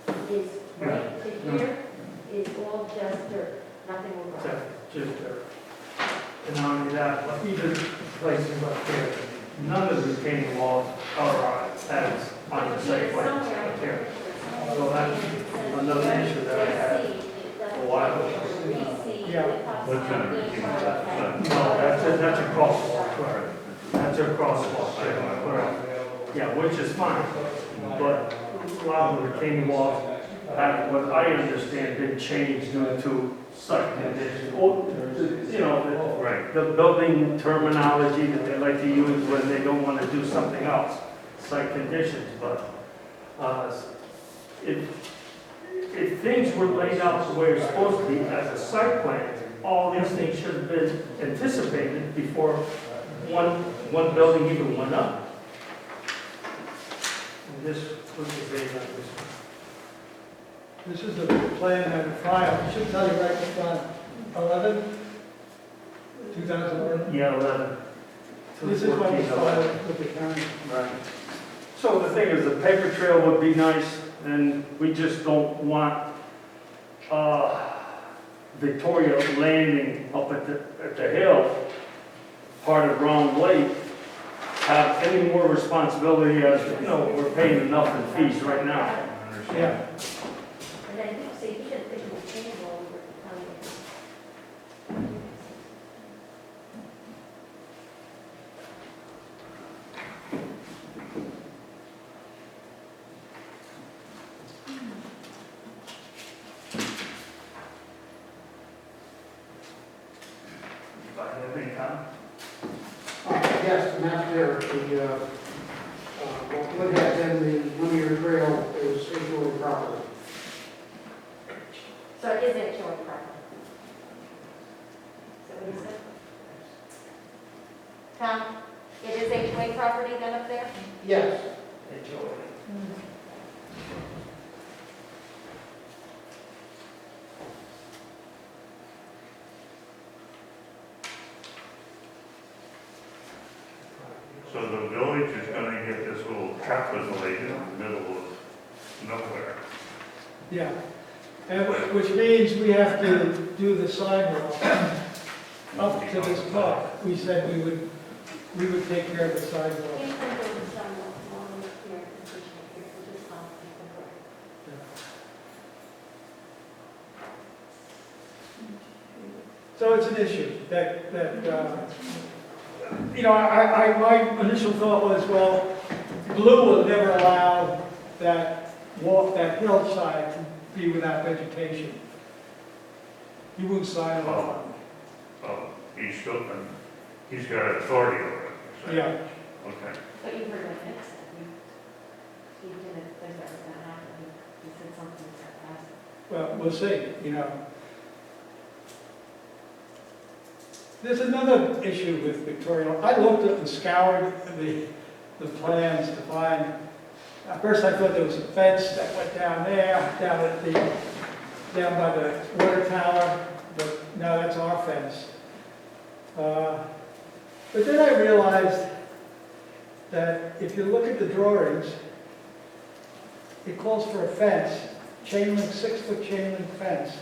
[SPEAKER 3] this is right to here, is all just dirt, nothing will grow.
[SPEAKER 8] Just, and not only that, but even places up here, none of the retaining walls are as on the site plan up here. So that's another issue that I had a while ago.
[SPEAKER 2] Yeah.
[SPEAKER 4] What's that?
[SPEAKER 8] No, that's a crosswalk, correct. That's a crosswalk, yeah, correct. Yeah, which is fine, but a lot of the retaining walls have, what I understand, been changed due to site conditions. Or,
[SPEAKER 4] Right.
[SPEAKER 8] the building terminology that they like to use when they don't want to do something else, site conditions, but, if things were laid out the way it's supposed to be as a site plan, all these things should have been anticipated before one building even went up. And this was the date on this one.
[SPEAKER 2] this is the plan that we filed, it should tell you right in front, 11, 2011.
[SPEAKER 8] Yeah, 11.
[SPEAKER 2] This is what we
[SPEAKER 8] 14, 11.
[SPEAKER 2] filed with the county.
[SPEAKER 8] Right. So the thing is, the paper trail would be nice, and we just don't want, Victoria Landing up at the hill, part of Round Lake, have any more responsibility as, we're paying enough in fees right now.
[SPEAKER 2] Yeah,
[SPEAKER 3] And then you see, he didn't think it was changed all over the county.
[SPEAKER 8] If I have any comment?
[SPEAKER 1] Yes, the map there, look at then the linear trail is HOA property.
[SPEAKER 3] So it is HOA property. So what is it? went up there?
[SPEAKER 1] Yes.
[SPEAKER 8] HOA.
[SPEAKER 4] So the village is gonna get this little trapezoid in the middle of nowhere.
[SPEAKER 2] Yeah, and which means we have to do the sidewalk up to this top. We said we would take care of the sidewalk.
[SPEAKER 3] Can't go to the sidewalk along with here, here, which is not,
[SPEAKER 2] So it's an issue that, you know, my initial thought was, well, Blue will never allow that hillside to be without vegetation. He won't sign off on
[SPEAKER 4] Oh, he's got authority over it.
[SPEAKER 2] it. Yeah,
[SPEAKER 4] Okay.
[SPEAKER 3] but you heard him fix it. He didn't think that was gonna happen. He said something sarcastic.
[SPEAKER 2] well, we'll see, you know. There's another issue with Victoria. I looked at and scoured the plans to find, at first I thought there was a fence that went down there, down by the water tower, but no, that's our fence. But then I realized that if you look at the drawings, it calls for a fence, chain link, 6-foot chain link fence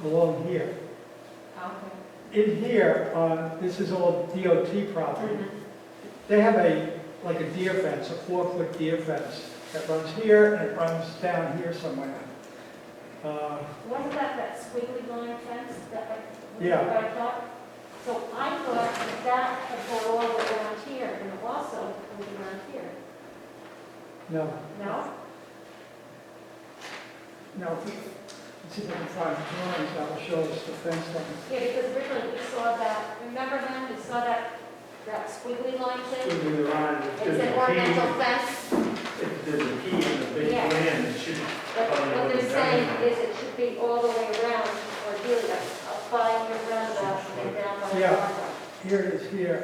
[SPEAKER 2] along here.
[SPEAKER 3] Okay.
[SPEAKER 2] In here, this is all DOT property. They have like a deer fence, a 4-foot deer fence that runs here and it runs down here somewhere.
[SPEAKER 3] Wasn't that squiggly line fence that I,
[SPEAKER 2] Yeah.
[SPEAKER 3] what I thought? So I thought that had gone all the way around here and it also was around here.
[SPEAKER 2] No,
[SPEAKER 3] No?
[SPEAKER 2] no. Let's see if I can find the drawings that will show us the fence line.
[SPEAKER 3] Yeah, because originally we saw that, remember then, we saw that squiggly line thing?
[SPEAKER 8] Moving around, if
[SPEAKER 3] It's
[SPEAKER 8] there's
[SPEAKER 3] an
[SPEAKER 8] a
[SPEAKER 3] ornamental
[SPEAKER 8] key,
[SPEAKER 3] fence,
[SPEAKER 8] if there's a key in the big
[SPEAKER 3] Yeah.
[SPEAKER 8] plan, it should.
[SPEAKER 3] but
[SPEAKER 8] probably
[SPEAKER 3] what
[SPEAKER 8] look
[SPEAKER 3] they're
[SPEAKER 8] the
[SPEAKER 3] saying
[SPEAKER 8] same.
[SPEAKER 3] is it should be all the way around, or really like a 5-year roundabout and then down by the
[SPEAKER 2] Yeah.
[SPEAKER 3] water.
[SPEAKER 2] Here it is here.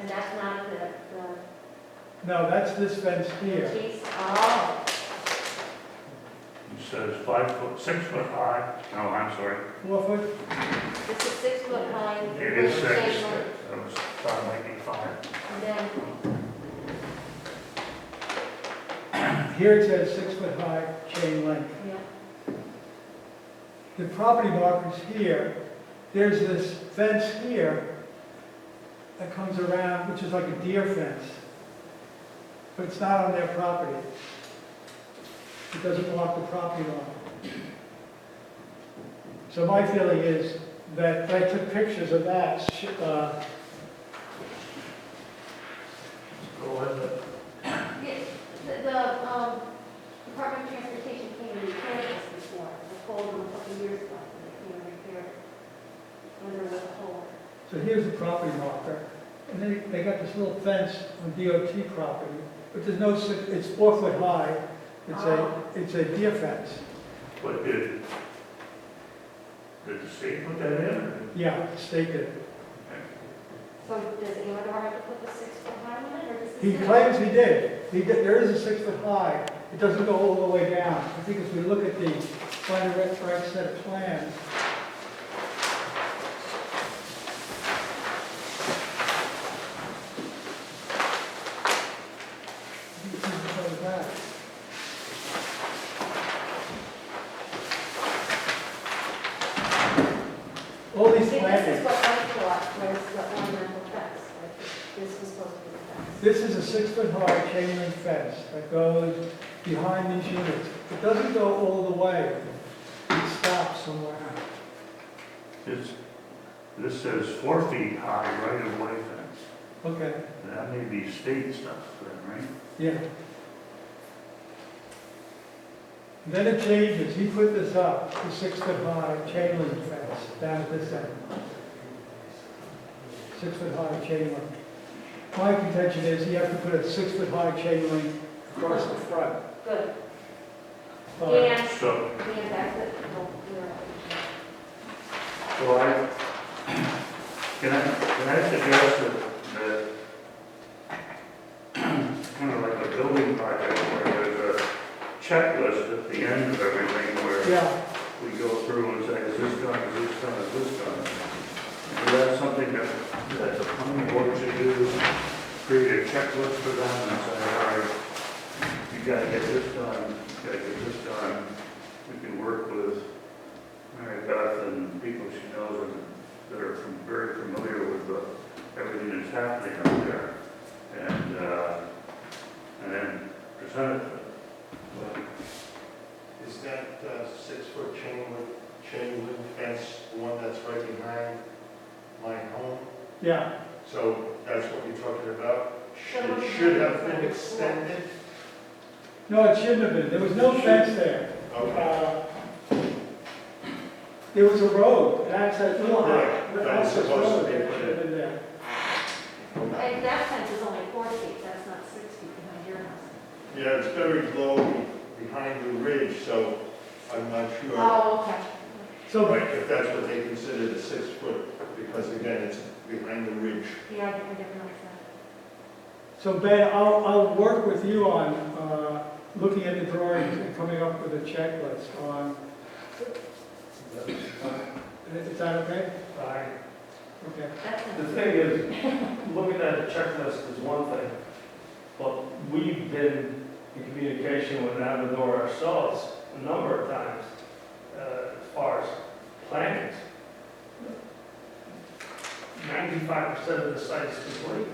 [SPEAKER 3] And that's not the
[SPEAKER 2] No, that's this fence here.
[SPEAKER 3] geez, oh,
[SPEAKER 4] It says 5 foot, 6 foot high. No, I'm sorry.
[SPEAKER 2] 4 foot?
[SPEAKER 3] it's a 6-foot high.
[SPEAKER 4] It is 6.
[SPEAKER 3] chain link,
[SPEAKER 4] That was, thought it might be 5.
[SPEAKER 3] And then,
[SPEAKER 2] Here it says 6-foot high chain link.
[SPEAKER 3] yeah,
[SPEAKER 2] The property markers here, there's this fence here that comes around, which is like a deer fence. But it's not on their property. It doesn't block the property line. So my feeling is that I took pictures of that.
[SPEAKER 4] Go ahead.
[SPEAKER 3] yeah, the Department of Transportation came and repaired this before, I told them a couple of years ago, they came and repaired it. When there was a hole.
[SPEAKER 2] So here's the property marker. And then they got this little fence on DOT property, but there's no, it's 4 foot high. It's a deer fence.
[SPEAKER 4] What did the state put that in?
[SPEAKER 2] Yeah, stated.
[SPEAKER 3] So does Amador have to put the 6-foot high on it, or does the
[SPEAKER 2] He
[SPEAKER 3] city?
[SPEAKER 2] claims he did. There is a 6 foot high. It doesn't go all the way down. I think if we look at the right set of plans. I think it's even further back. All these
[SPEAKER 3] See, this is
[SPEAKER 2] plantings.
[SPEAKER 3] what I thought was the ornamental fence, like this was supposed to be the fence.
[SPEAKER 2] This is a 6 foot high chain link fence that goes behind these units. It doesn't go all the way. It stops somewhere.
[SPEAKER 4] This says 4 feet high right of way fence.
[SPEAKER 2] Okay,
[SPEAKER 4] That may be state stuff then, right?
[SPEAKER 2] yeah. Then it changes. He put this up, the 6 foot high chain link fence down at this end. 6 foot high chain link. My contention is he has to put a 6 foot high chain link across the front.
[SPEAKER 3] Good.
[SPEAKER 2] Uh,
[SPEAKER 3] And,
[SPEAKER 4] So,
[SPEAKER 3] and that's it. No,
[SPEAKER 4] can I suggest that checklist at the end of everything where
[SPEAKER 2] Yeah,
[SPEAKER 4] we go through and say, is this done, is this done, is this done? And that's something that the planning board should do, create a checklist for them and say, all right, you gotta get this done, you gotta get this done. We can work with Mary Beth and people she knows that are very familiar with everything that's happening up there. And then present it to them.
[SPEAKER 9] Is that 6-foot chain link fence the one that's right behind my home?
[SPEAKER 2] yeah.
[SPEAKER 9] So that's what you're talking about?
[SPEAKER 3] So
[SPEAKER 9] It should have been extended?
[SPEAKER 2] No, it shouldn't have been. There was no fence there.
[SPEAKER 9] Okay.
[SPEAKER 2] There was a road, and access, little
[SPEAKER 9] Right,
[SPEAKER 2] house,
[SPEAKER 9] that was
[SPEAKER 2] access
[SPEAKER 9] supposed to
[SPEAKER 2] road
[SPEAKER 9] be
[SPEAKER 2] that
[SPEAKER 9] put
[SPEAKER 2] should have been there.
[SPEAKER 3] And that fence is only 4 feet, that's not 6 feet behind your house.
[SPEAKER 9] Yeah, it's very low behind the ridge, so I'm not sure
[SPEAKER 3] Oh, okay.
[SPEAKER 2] So,
[SPEAKER 9] if that's what they consider the 6 foot, because again, it's behind the ridge.
[SPEAKER 3] Yeah, I didn't notice that.
[SPEAKER 2] so Ben, I'll work with you on looking at the drawings and coming up with a checklist on, is that okay?
[SPEAKER 8] Right.
[SPEAKER 2] Okay.
[SPEAKER 3] That's
[SPEAKER 8] The
[SPEAKER 3] it.
[SPEAKER 8] thing is, looking at a checklist is one thing, but we've been in communication with Amador ourselves a number of times, as far as plannings. 95% of the site is complete.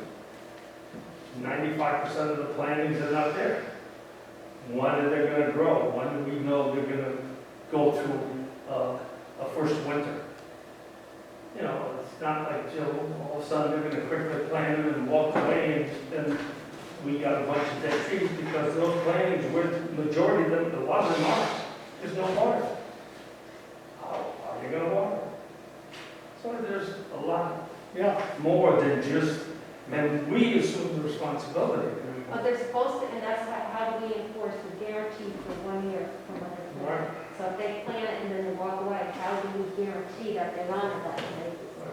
[SPEAKER 8] 95% of the plantings are not there. When are they gonna grow? When do we know they're gonna go through a first winter? You know, it's not like, all of a sudden they're gonna quickly plant them and walk away and then we got a bunch of dead trees because those plantings, with majority of them, a lot of them are, there's no water. How are you gonna water? So there's a lot
[SPEAKER 2] Yeah,
[SPEAKER 8] more than just, and we assume the responsibility.
[SPEAKER 3] But they're supposed to, and that's how do we enforce the guarantee for 1 year from when they plant?
[SPEAKER 8] Right.
[SPEAKER 3] So if they plant it and then they walk away, how do we guarantee that they're on that?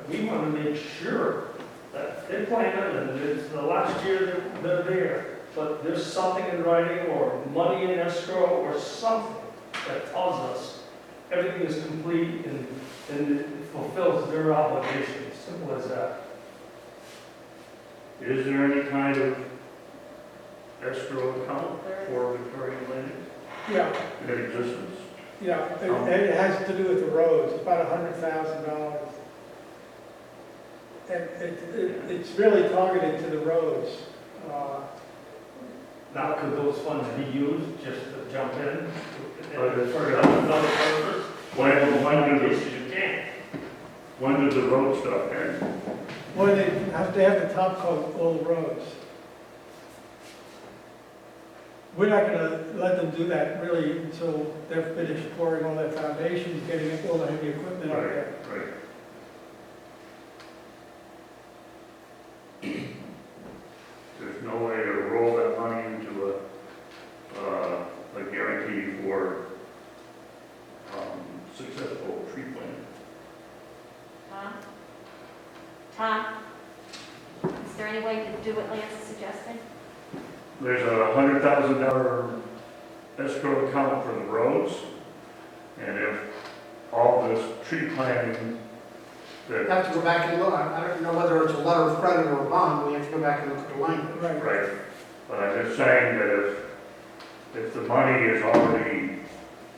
[SPEAKER 8] We want to make sure that they plant it and it's the last year they're there, but there's something in writing or money in escrow or something that tells us everything is complete and it fulfills their obligations. Simple as that.
[SPEAKER 4] Is there any kind of escrow account for Victorian landing
[SPEAKER 2] yeah,
[SPEAKER 4] in existence?
[SPEAKER 2] yeah. It has to do with the roads, it's about $100,000. And it's really targeted to the roads.
[SPEAKER 8] Now, could those funds be used just to jump in?
[SPEAKER 4] But it's-
[SPEAKER 8] For another purpose?
[SPEAKER 4] When did the road stuff end?
[SPEAKER 2] Well, they have the top coat all the roads. We're not gonna let them do that really until they're finished pouring all their foundations, getting all the heavy equipment out there.
[SPEAKER 4] Right. There's no way to roll that money into a guarantee for successful tree planting.
[SPEAKER 3] Tom? Is there any way to do what Lance is suggesting?
[SPEAKER 4] There's a $100,000 escrow account for the roads, and if all this tree planting
[SPEAKER 1] You
[SPEAKER 4] that,
[SPEAKER 1] have to go back and look, I don't know whether it's a letter of credit or a bond, we have to go back and look at the language.
[SPEAKER 2] Right.
[SPEAKER 4] right, but I'm just saying that if the money is already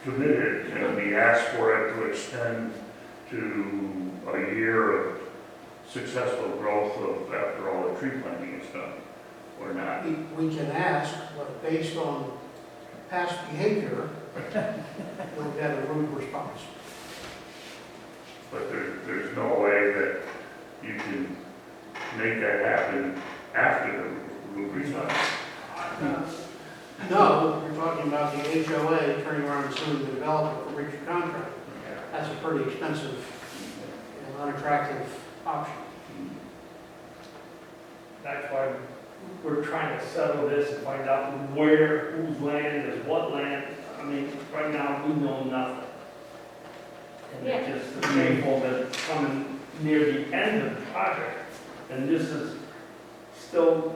[SPEAKER 4] committed and we ask for it to extend to a year of successful growth of after all the tree planting is done, or not.
[SPEAKER 1] We can ask, but based on past behavior, we'll get a rude response.
[SPEAKER 4] But there's no way that you can make that happen after the root response.
[SPEAKER 1] No, you're talking about the HOA turning around and suing the developer for breach of contract. That's a pretty expensive and unattractive option.
[SPEAKER 8] That's why we're trying to settle this and find out where, whose land is what land. I mean, right now, we know nothing. And it's just shameful that it's coming near the end of the project, and this is still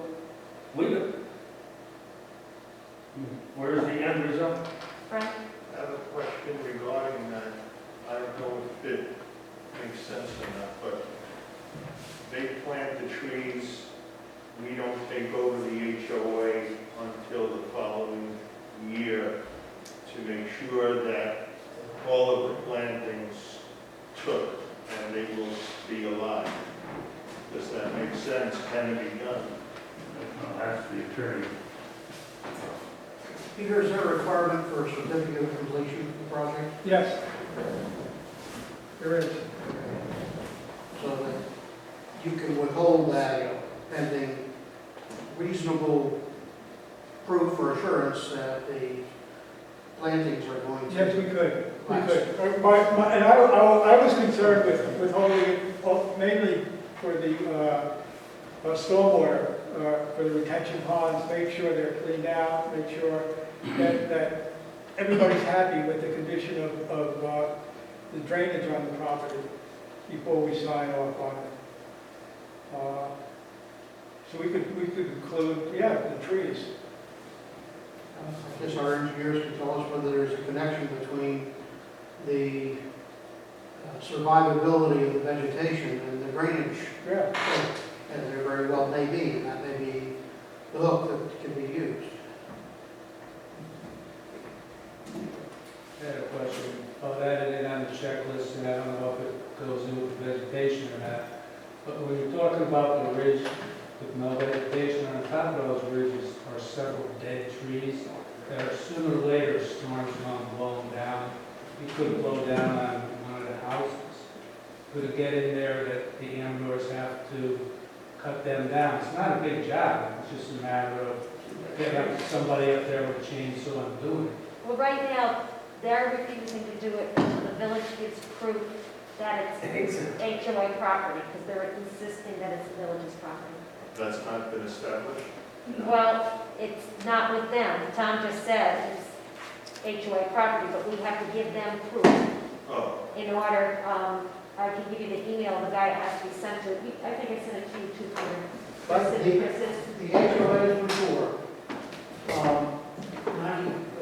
[SPEAKER 8] legal. Where's the end result?
[SPEAKER 3] Frank?
[SPEAKER 9] I have a question regarding that. I don't know if it makes sense or not, but they plant the trees, we don't take over the HOA until the following year to make sure that all of the plantings took and they will be alive. Does that make sense? Can it be done?
[SPEAKER 4] Ask the attorney.
[SPEAKER 1] Peter, is there a requirement for a certificate of completion of the project?
[SPEAKER 2] Yes. There is.
[SPEAKER 1] So that you can withhold that pending reasonable proof or assurance that the plantings are going to.
[SPEAKER 2] Yes, we could. We
[SPEAKER 1] last.
[SPEAKER 2] could. And I was concerned with withholding it mainly for the stormwater, for the retention ponds, make sure they're cleaned out, make sure that everybody's happy with the condition of the drainage on the property before we sign off on it. So we could include, yeah, the trees.
[SPEAKER 1] I guess our engineers can tell us whether there's a connection between the survivability of the vegetation and the drainage.
[SPEAKER 2] Yeah.
[SPEAKER 1] And there very well may be, and that may be the hook that can be used.
[SPEAKER 10] I had a question about adding it on the checklist, and I don't know if it goes in with vegetation or not. But when you're talking about the ridge with no vegetation, on top of those ridges are several dead trees that are sooner or later storms going to blow them down. You could blow down on one of the houses. Could it get in there that the Amadors have to cut them down? It's not a big job, it's just a matter of getting somebody up there with a chainsaw and doing it.
[SPEAKER 3] Well, right now, they're refusing to do it until the village gives proof that it's HOA property, because they're insisting that it's the village's property.
[SPEAKER 9] That's not been established?
[SPEAKER 3] Well, it's not with them. Tom just said it's HOA property, but we have to give them proof
[SPEAKER 9] Oh,
[SPEAKER 3] in order, I can give you the email the guy actually sent it. I think I sent it to you too, Peter.
[SPEAKER 1] But the HOAs before,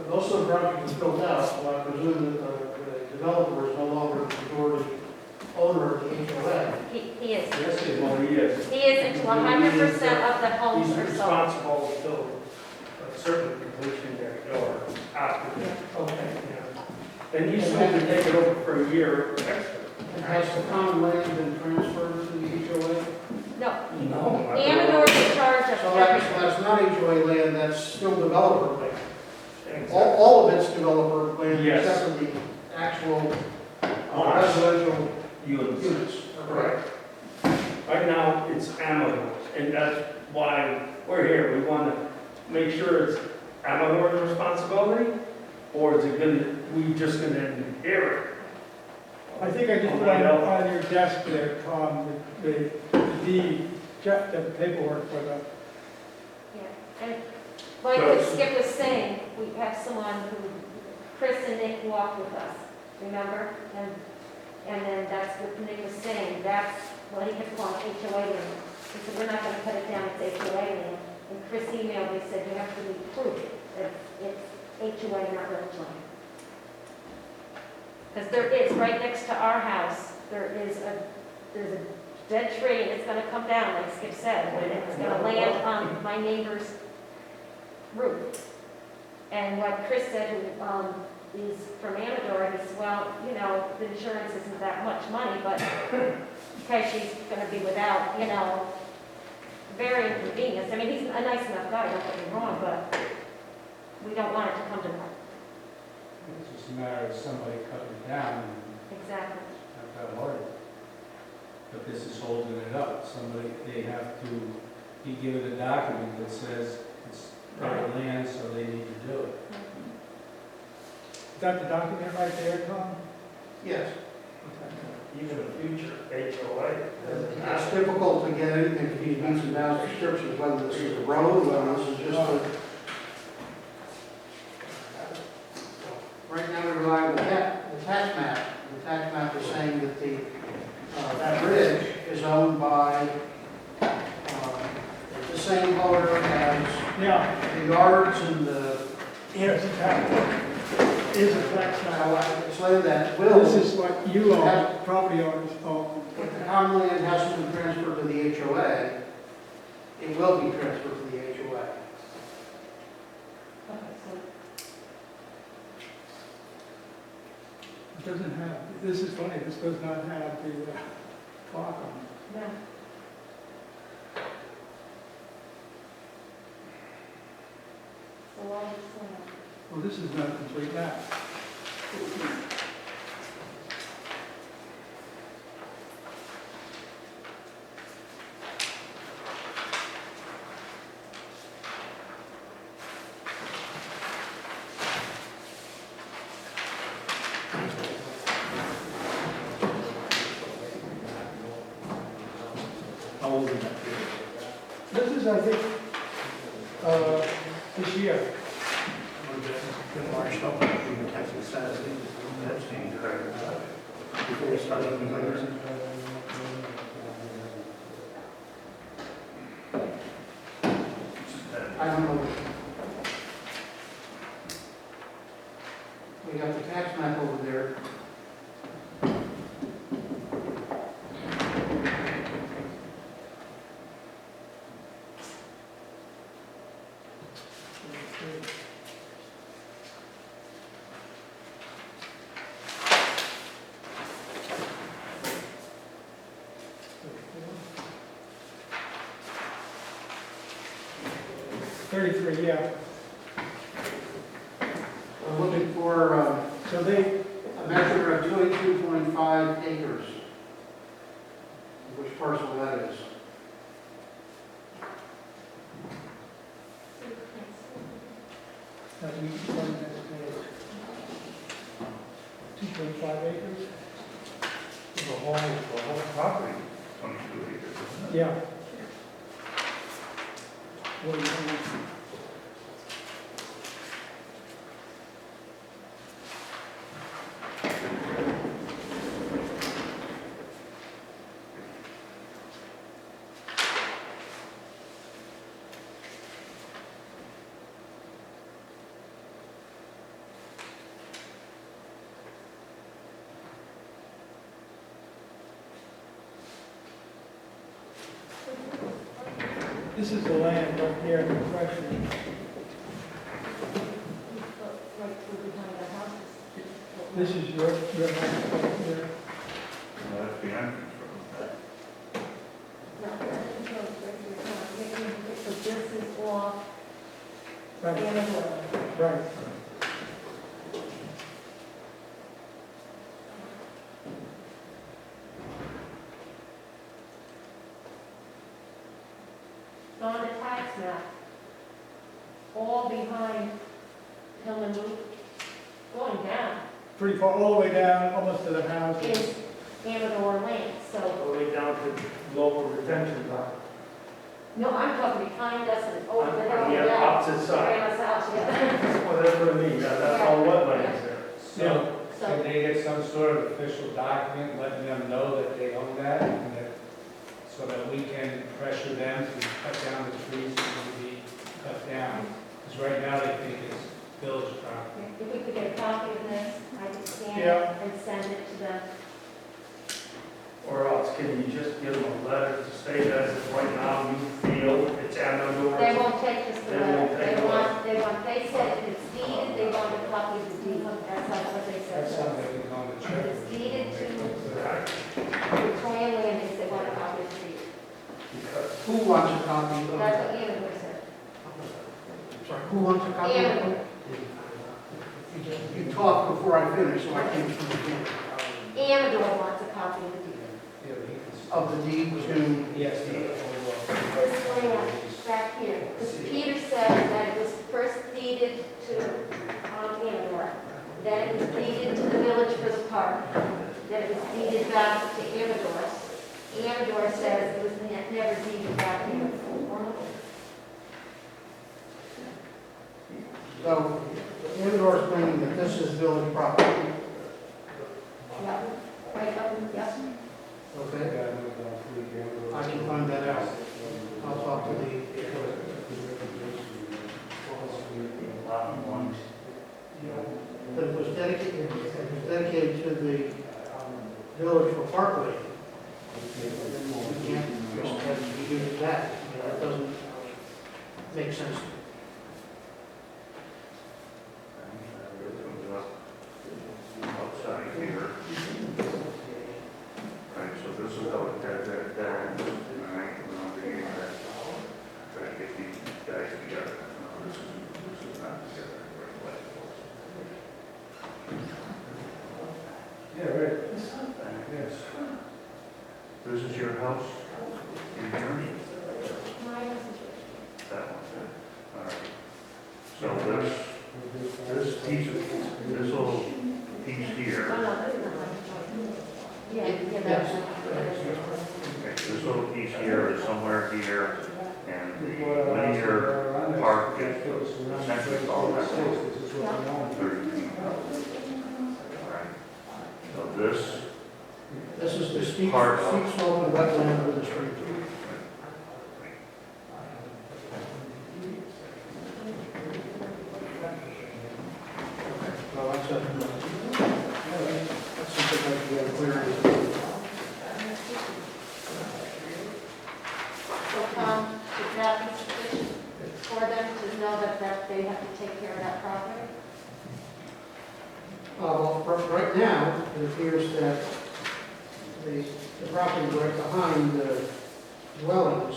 [SPEAKER 1] most of the project was built out, so I presume that the developer is no longer the majority owner of the HOA.
[SPEAKER 3] He is.
[SPEAKER 8] Yes, he is.
[SPEAKER 3] He is until 100% of the homes
[SPEAKER 8] He's
[SPEAKER 3] are sold.
[SPEAKER 8] responsible until a certain completion there, or after that.
[SPEAKER 1] Okay.
[SPEAKER 8] Yeah. And he's supposed to take it over for a year extra.
[SPEAKER 1] And has the common land been transferred to the HOA?
[SPEAKER 3] No.
[SPEAKER 8] No.
[SPEAKER 3] Amador's in charge of
[SPEAKER 1] So
[SPEAKER 3] everything.
[SPEAKER 1] that's not HOA land, that's still developer land.
[SPEAKER 8] Exactly.
[SPEAKER 1] All of it's developer land,
[SPEAKER 8] Yes.
[SPEAKER 1] except for the actual
[SPEAKER 8] Lots.
[SPEAKER 1] residential
[SPEAKER 8] Units.
[SPEAKER 1] units.
[SPEAKER 8] Correct. Right now, it's Amador's, and that's why we're here. We want to make sure it's Amador's responsibility, or is it gonna, we just gonna inherit?
[SPEAKER 2] I think I just put on your desk there, Tom, the deed, the paperwork for the,
[SPEAKER 3] Yeah. And like what Skip was saying, we have someone who, Chris and Nick walked with us, remember? And then that's what Nick was saying, that's what he kept calling HOA land. He said, we're not going to cut it down, it's HOA land. And Chris emailed, they said, you have to prove that it's HOA, not village land. Because there is, right next to our house, there's a dead tree, and it's going to come down, like Skip said, and it's going to land on my neighbor's roof. And what Chris said, who is from Amador, he said, well, you know, the insurance isn't that much money, but because she's going to be without, you know, very inconvenience. I mean, he's a nice enough guy, don't get me wrong, but we don't want it to come to that.
[SPEAKER 10] It's just a matter of somebody cutting it down, and
[SPEAKER 3] Exactly.
[SPEAKER 10] not that hard. But this is holding it up. Somebody, they have to be given a document that says it's their land, so they need to do it.
[SPEAKER 2] is that the document right there, Tom?
[SPEAKER 1] Yes.
[SPEAKER 8] Even a future HOA.
[SPEAKER 1] It's difficult to get anything to be meets and bounds descriptions, whether this is a road, whether this is just a. Right now, we rely on the tax map. The tax map is saying that that ridge is owned by the same owner as
[SPEAKER 2] Yeah,
[SPEAKER 1] the yards and the
[SPEAKER 2] is a tax
[SPEAKER 1] So
[SPEAKER 2] map.
[SPEAKER 1] I explained that will,
[SPEAKER 2] This is what you own, property owners own.
[SPEAKER 1] if the common land has to be transferred to the HOA, it will be transferred to the HOA.
[SPEAKER 3] Okay, so
[SPEAKER 2] It doesn't have, this is funny, this does not have the clock on it.
[SPEAKER 3] no. So all it's saying.
[SPEAKER 2] Well, this is not a complete map.
[SPEAKER 10] How old is that?
[SPEAKER 2] This is, I think, this year.
[SPEAKER 1] March, no, the taxing status, that's changed. Before we start looking at this. I don't know. We got the tax map over there.
[SPEAKER 2] Yeah.
[SPEAKER 1] We're looking for
[SPEAKER 2] So they,
[SPEAKER 1] a measure of 22.5 acres. Which parcel that is?
[SPEAKER 2] that we, 2.5 acres?
[SPEAKER 4] The whole property, 22 acres, isn't it?
[SPEAKER 2] Yeah. What do you think? This is the land right here in question.
[SPEAKER 3] Right through behind the houses.
[SPEAKER 2] This is your house right here.
[SPEAKER 4] That's the entrance
[SPEAKER 3] No, that goes right here. So this is off
[SPEAKER 2] Right,
[SPEAKER 3] Andover.
[SPEAKER 2] right.
[SPEAKER 3] On the tax map, all behind Hillman Loop, going down,
[SPEAKER 2] Pretty far, all the way down, almost to the house.
[SPEAKER 3] is Amador Lane. So,
[SPEAKER 8] All the way down to local retention pond.
[SPEAKER 3] no, I'm talking behind us and over the hill.
[SPEAKER 8] On the
[SPEAKER 3] yeah.
[SPEAKER 8] opposite side.
[SPEAKER 3] Grandma's house, yeah.
[SPEAKER 8] Well, that's what I mean, that's all wetlands there.
[SPEAKER 10] So,
[SPEAKER 3] So,
[SPEAKER 10] can they get some sort of official document letting them know that they own that, and that, so that we can pressure them to cut down the trees that need to be cut down? Because right now they think it's village property.
[SPEAKER 3] if we could get a copy of this, I could scan
[SPEAKER 2] Yeah.
[SPEAKER 3] it and send it to them.
[SPEAKER 8] Or else, can you just give them a letter to say that as of right now you feel it's Amador?
[SPEAKER 3] They won't take just the
[SPEAKER 8] They
[SPEAKER 3] letter.
[SPEAKER 8] won't take the
[SPEAKER 3] They said if it's deeded, they want a copy of the deed. That's not what they said.
[SPEAKER 10] That's something we can go on the check.
[SPEAKER 3] It's deeded to Victoria Landings, they want a copy of the deed.
[SPEAKER 8] Because
[SPEAKER 1] Who wants a copy of
[SPEAKER 3] That's what Amador said.
[SPEAKER 1] Sorry, who wants a copy of
[SPEAKER 3] Amador.
[SPEAKER 1] You talked before I finished, so I can't understand.
[SPEAKER 3] Amador wants a copy of the deed.
[SPEAKER 1] Of the deed to,
[SPEAKER 10] Yes,
[SPEAKER 3] This land back here, because Peter said that it was first deeded to Amador, then it was deeded to the village for the park, then it was deeded back to Amador. Amador says it was never deeded back here.
[SPEAKER 1] so, Amador's claiming that this is village property,
[SPEAKER 3] Yeah, right up, yeah.
[SPEAKER 1] okay? I can find that out. I'll talk to the,
[SPEAKER 4] lot one,
[SPEAKER 1] dedicated to the village for parkway. You can't just have to use that. That doesn't make sense.
[SPEAKER 4] Outside here. Right, so this is how it that, and I'm beginning to try to get these guys together. No, this is not together.
[SPEAKER 10] Yeah, right.
[SPEAKER 4] Yes. This is your house? In here? That one, all right. So this piece of, this little piece here, okay, this little piece here is somewhere here, and the linear park is essentially all that 30 feet. All right. So
[SPEAKER 1] This is the steep
[SPEAKER 4] Part-
[SPEAKER 1] slope and wetland of the street. Well, that's something that we have clear.
[SPEAKER 3] So Tom, is that sufficient for them to know that they have to take care of that property?
[SPEAKER 1] Well, right now, it appears that the property right behind the dwellings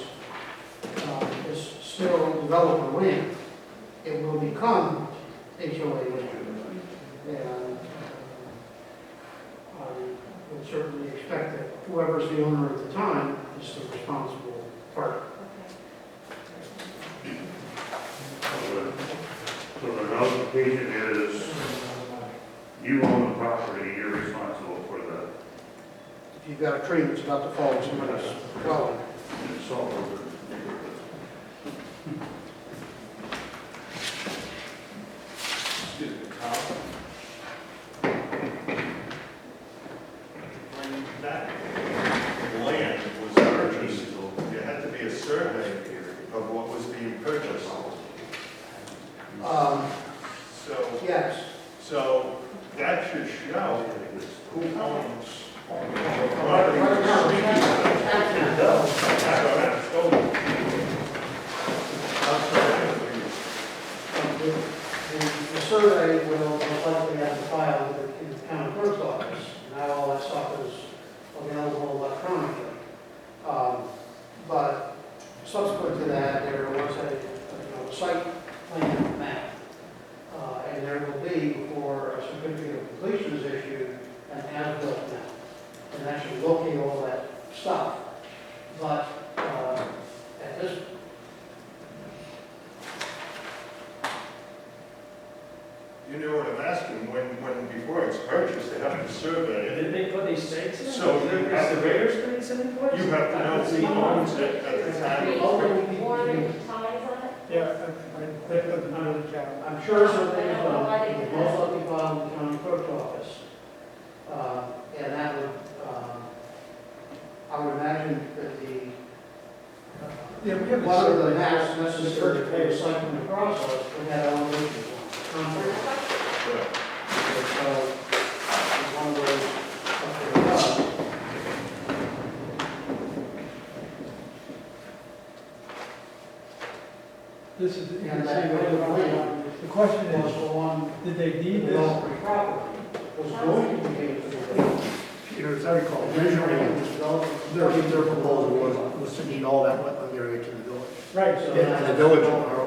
[SPEAKER 1] is still developer land. It will become HOA land. And I would certainly expect that whoever's the owner at the time is the responsible party.
[SPEAKER 4] So the notification is, you own the property, you're responsible for the
[SPEAKER 1] If you've got a tree that's about to fall in somebody's dwelling,
[SPEAKER 4] insult of it.
[SPEAKER 9] Excuse me, Tom. When that land was purchased, there had to be a survey of what was being purchased. So,
[SPEAKER 1] yes.
[SPEAKER 9] so that should show who owns the
[SPEAKER 1] Right
[SPEAKER 9] property.
[SPEAKER 1] now, we have-
[SPEAKER 9] That's stolen.
[SPEAKER 1] The survey will most likely have to file in the county clerk's office. Now all that stuff is available electronically. But subsequent to that, there was a site plan map. And there will be, before a certificate of completion is issued, an as-built map. And that should locate all that stuff. But at this
[SPEAKER 9] You know what I'm asking, before it's purchased, they have to survey it.
[SPEAKER 8] Did they put these stakes in?
[SPEAKER 9] So you
[SPEAKER 8] Is
[SPEAKER 9] have
[SPEAKER 8] the
[SPEAKER 9] to-
[SPEAKER 8] radar stakes in place?
[SPEAKER 9] You have to know who owns it at the time.
[SPEAKER 3] Warning ties on it?
[SPEAKER 2] Yeah, I think that's under the cap.
[SPEAKER 1] I'm sure something is done, it will most likely filed in the county clerk's office. And that would, I would imagine that
[SPEAKER 2] Yeah, we have a
[SPEAKER 1] one of the
[SPEAKER 2] survey.
[SPEAKER 1] maps necessary for the site plan process would have elevations on it. So, it's one of those, up to
[SPEAKER 2] This is, you
[SPEAKER 1] the
[SPEAKER 2] can see
[SPEAKER 1] top. And that
[SPEAKER 2] right around. The question
[SPEAKER 1] was
[SPEAKER 2] is,
[SPEAKER 1] the one
[SPEAKER 2] did they deed this?
[SPEAKER 1] developer's property was going to be given to the village.
[SPEAKER 6] Peter, as I recall,
[SPEAKER 1] Originally,
[SPEAKER 6] originally,
[SPEAKER 1] it was developed.
[SPEAKER 6] their proposal was to deed all that wetland area to the village.
[SPEAKER 2] Right, so.
[SPEAKER 6] And the village,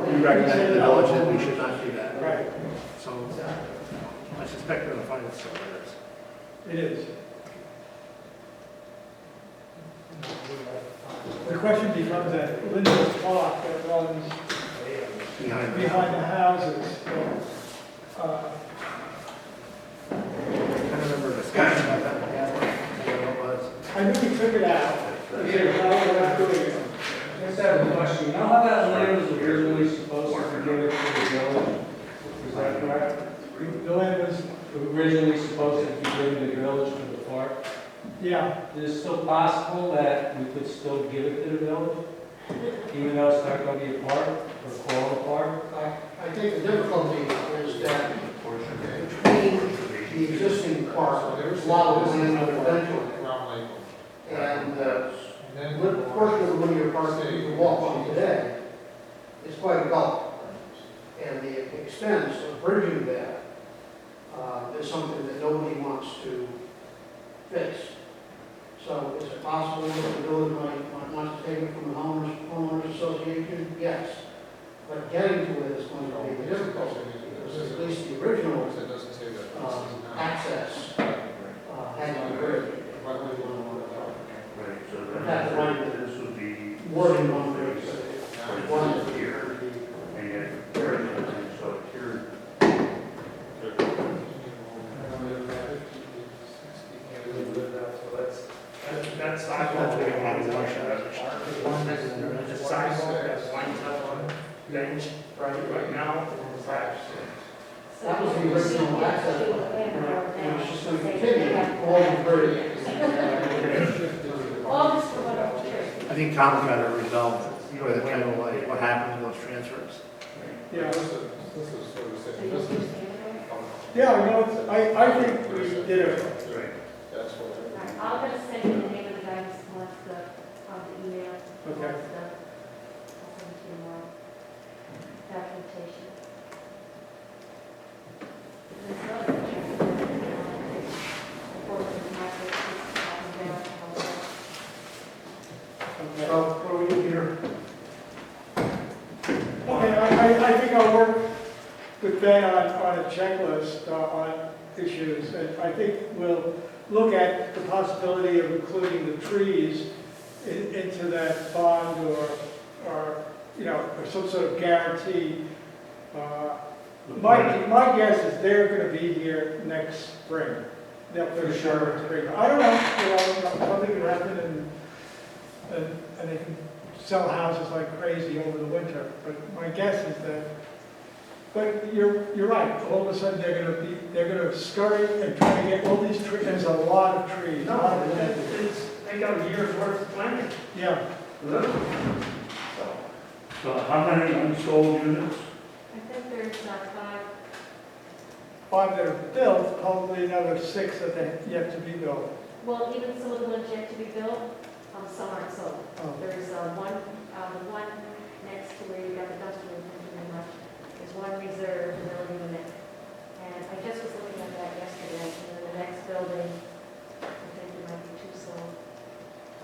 [SPEAKER 6] we recommended the village that we should not do that.
[SPEAKER 2] Right,
[SPEAKER 6] So I suspect they're going to find it somewhere.
[SPEAKER 2] it is. The question becomes that Linda's clock that runs
[SPEAKER 6] Behind
[SPEAKER 2] behind the houses. uh,
[SPEAKER 6] I remember discussion about that. What it was.
[SPEAKER 2] I knew we took it out. How we're not doing it.
[SPEAKER 10] Just have a question. You know how that land was originally supposed to be given to the village? Is that correct?
[SPEAKER 2] The land was,
[SPEAKER 10] Originally supposed to be given to the village for the park?
[SPEAKER 2] yeah,
[SPEAKER 10] Is it still possible that we could still give it to the village? Even though it's not going to be a park or called a park?
[SPEAKER 1] I think the difficulty is that between the existing
[SPEAKER 7] So
[SPEAKER 1] park,
[SPEAKER 7] there was
[SPEAKER 1] a lot of land
[SPEAKER 7] no
[SPEAKER 1] residential.
[SPEAKER 7] ground level.
[SPEAKER 1] And
[SPEAKER 7] And then.
[SPEAKER 1] what portion of the linear park that you can walk on today is quite developed. And the expense of bridging that is something that nobody wants to fix. So is it possible that the village might want to take it from the homeowners association? Yes. But getting to it is going to be difficult, because at least the original
[SPEAKER 7] It doesn't say that.
[SPEAKER 1] access had to be bridged.
[SPEAKER 4] Right, so
[SPEAKER 1] That's right.
[SPEAKER 4] this would be.
[SPEAKER 1] Wording on there, one is
[SPEAKER 4] here, and yet, so here,
[SPEAKER 8] That sidewalk, we want to wash that. The sidewalk that winds up on bench right now.
[SPEAKER 1] that was the original access. It was just going to continue all the bridge.
[SPEAKER 3] All this for what
[SPEAKER 6] I think Tom's got to resolve where the kind of like, what happened to those transfers.
[SPEAKER 2] Yeah,
[SPEAKER 7] This is sort of saying, this is.
[SPEAKER 2] yeah, I know, I think we did it.
[SPEAKER 7] That's what.
[SPEAKER 3] I'm gonna send you the name of the guy who wants the email.
[SPEAKER 2] Okay.
[SPEAKER 3] Wants I'll send you documentation. There's another check. For the market,
[SPEAKER 1] So what do we do here?
[SPEAKER 2] Okay, I think I'll work with Ben on a checklist on issues, and I think we'll look at the possibility of including the trees into that bond or, you know, or some sort of guarantee. My guess is they're gonna be here next spring. They'll finish our spring. I don't know, you know, something could happen and they can sell houses like crazy over the winter, but my guess is that, but you're right, all of a sudden they're gonna scurry and try to get all these trees, there's a lot of trees. a lot of land.
[SPEAKER 8] They got a year's worth of planning.
[SPEAKER 2] Yeah,
[SPEAKER 8] Literally. So how many unsold units?
[SPEAKER 3] I think there's
[SPEAKER 2] five that are built, probably another 6 that they yet to be built.
[SPEAKER 3] well, even some of the ones yet to be built, some aren't sold.
[SPEAKER 2] Oh.
[SPEAKER 3] There's the one next to where you got the dumpster, pretty much. There's one reserve building unit. And I just was looking at that yesterday, and then the next building, I think there might be 2 sold.